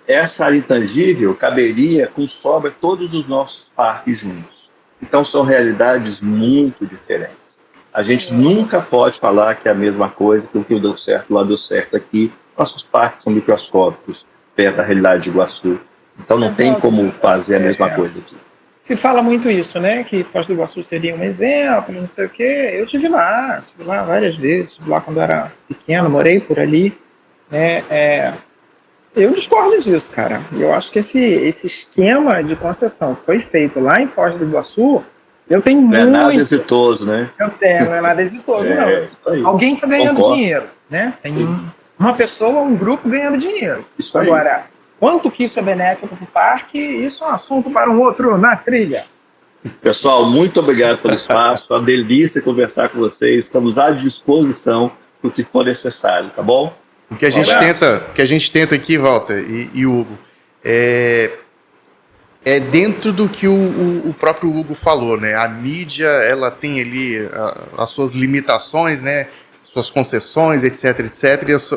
[SPEAKER 5] Essa área intangível caberia com sobra todos os nossos parques juntos. Então são realidades muito diferentes. A gente nunca pode falar que é a mesma coisa, que o que deu certo lá deu certo aqui. Nossos parques são microscópicos perto da realidade de Iguaçu. Então não tem como fazer a mesma coisa aqui.
[SPEAKER 3] Se fala muito isso, né? Que Foz do Iguaçu seria um exemplo, não sei o quê. Eu estive lá várias vezes, estive lá quando eu era pequeno, morei por ali, né? Eu discordo disso, cara. Eu acho que esse esquema de concessão que foi feito lá em Foz do Iguaçu, eu tenho muito...
[SPEAKER 5] Não é nada exitoso, né?
[SPEAKER 3] Não é nada exitoso, não. Alguém está ganhando dinheiro, né? Tem uma pessoa, um grupo ganhando dinheiro.
[SPEAKER 5] Isso aí.
[SPEAKER 3] Agora, quanto que isso é benéfico para o parque, isso é um assunto para um outro na trilha.
[SPEAKER 5] Pessoal, muito obrigado pelo espaço. Uma delícia conversar com vocês. Estamos à disposição para o que for necessário, tá bom?
[SPEAKER 2] O que a gente tenta aqui, Walter e Hugo, é dentro do que o próprio Hugo falou, né? A mídia, ela tem ali as suas limitações, né? Suas concessões, etc,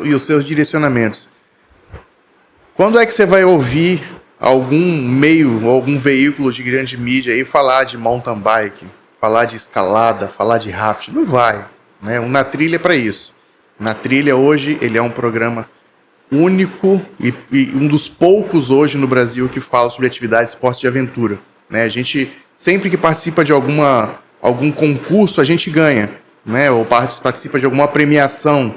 [SPEAKER 2] e os seus direcionamentos. Quando é que você vai ouvir algum meio, algum veículo de grande mídia aí falar de mountain bike, falar de escalada, falar de rafting? Não vai, né? O Na Trilha é para isso. Na Trilha hoje, ele é um programa único e um dos poucos hoje no Brasil que fala sobre atividade, esporte de aventura, né? A gente, sempre que participa de algum concurso, a gente ganha, né? Ou participa de alguma premiação.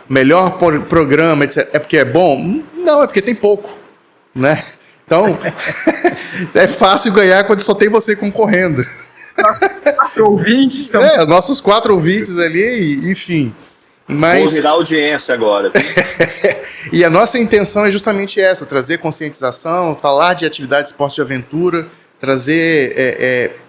[SPEAKER 2] Melhor programa, etc. É porque é bom? Não, é porque tem pouco, né? Então, é fácil ganhar quando só tem você concorrendo.
[SPEAKER 3] Nossos 4 ouvintes são...
[SPEAKER 2] nossos 4 ouvintes ali, enfim. Mas...
[SPEAKER 5] Vou virar audiência agora.
[SPEAKER 2] E a nossa intenção é justamente essa, trazer conscientização, falar de atividade, esporte de aventura, trazer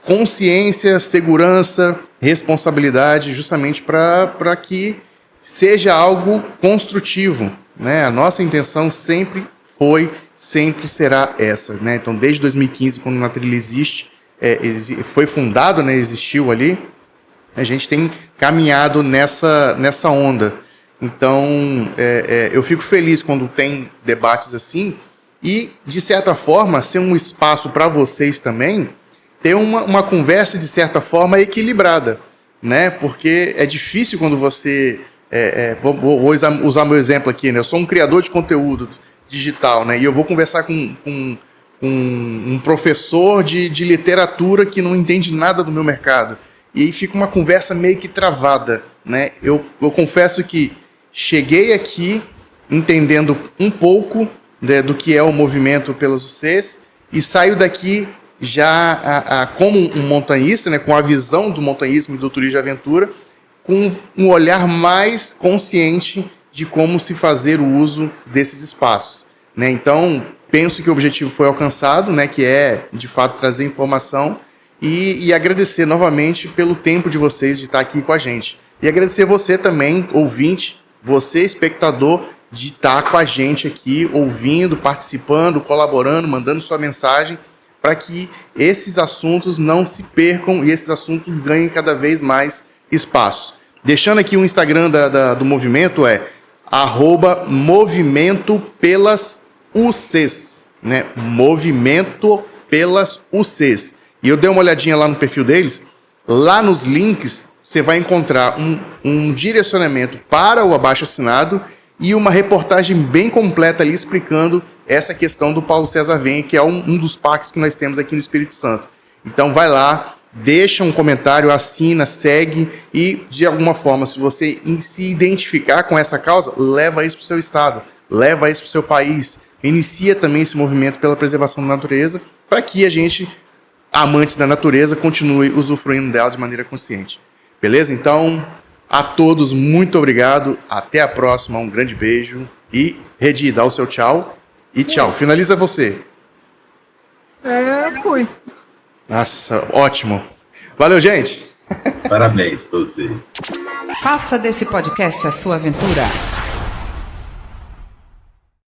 [SPEAKER 2] consciência, segurança, responsabilidade, justamente para que seja algo construtivo, né? A nossa intenção sempre foi, sempre será essa, né? Então, desde 2015, quando o Na Trilha existe, foi fundado, né? Existiu ali, a gente tem caminhado nessa onda. Então, eu fico feliz quando tem debates assim e, de certa forma, ser um espaço para vocês também ter uma conversa, de certa forma, equilibrada, né? Porque é difícil quando você... vou usar meu exemplo aqui, né? Eu sou um criador de conteúdo digital, né? E eu vou conversar com um professor de literatura que não entende nada do meu mercado. E aí fica uma conversa meio que travada, né? Eu confesso que cheguei aqui entendendo um pouco, né, do que é o movimento pelas UCs, e saio daqui já como um montanhista, né, com a visão do montanhismo e do turismo de aventura, com um olhar mais consciente de como se fazer o uso desses espaços, né? Então, penso que o objetivo foi alcançado, né, que é, de fato, trazer informação e agradecer novamente pelo tempo de vocês de estar aqui com a gente. E agradecer você também, ouvinte, você, espectador, de estar com a gente aqui, ouvindo, participando, colaborando, mandando sua mensagem, para que esses assuntos não se percam e esses assuntos ganhem cada vez mais espaço. Deixando aqui o Instagram do movimento, @movimento pelas UCs, né? Movimento pelas UCs. E eu dei uma olhadinha lá no perfil deles, lá nos links você vai encontrar um direcionamento para o abaixo-assinado e uma reportagem bem completa ali explicando essa questão do Paulo César Venha, que é um dos parques que nós temos aqui no Espírito Santo. Então vai lá, deixa um comentário, assina, segue e, de alguma forma, se você se identificar com essa causa, leva isso para o seu estado, leva isso para o seu país, inicia também esse movimento pela preservação da natureza, para que a gente, amantes da natureza, continue usufruindo dela de maneira consciente. Beleza? Então, a todos, muito obrigado. Até a próxima. Um grande beijo. E, Redi, dá o seu tchau. E tchau. Finaliza você.
[SPEAKER 3] Fui.
[SPEAKER 2] Nossa, ótimo. Valeu, gente.
[SPEAKER 4] Parabéns para vocês.
[SPEAKER 1] Faça desse podcast a sua aventura.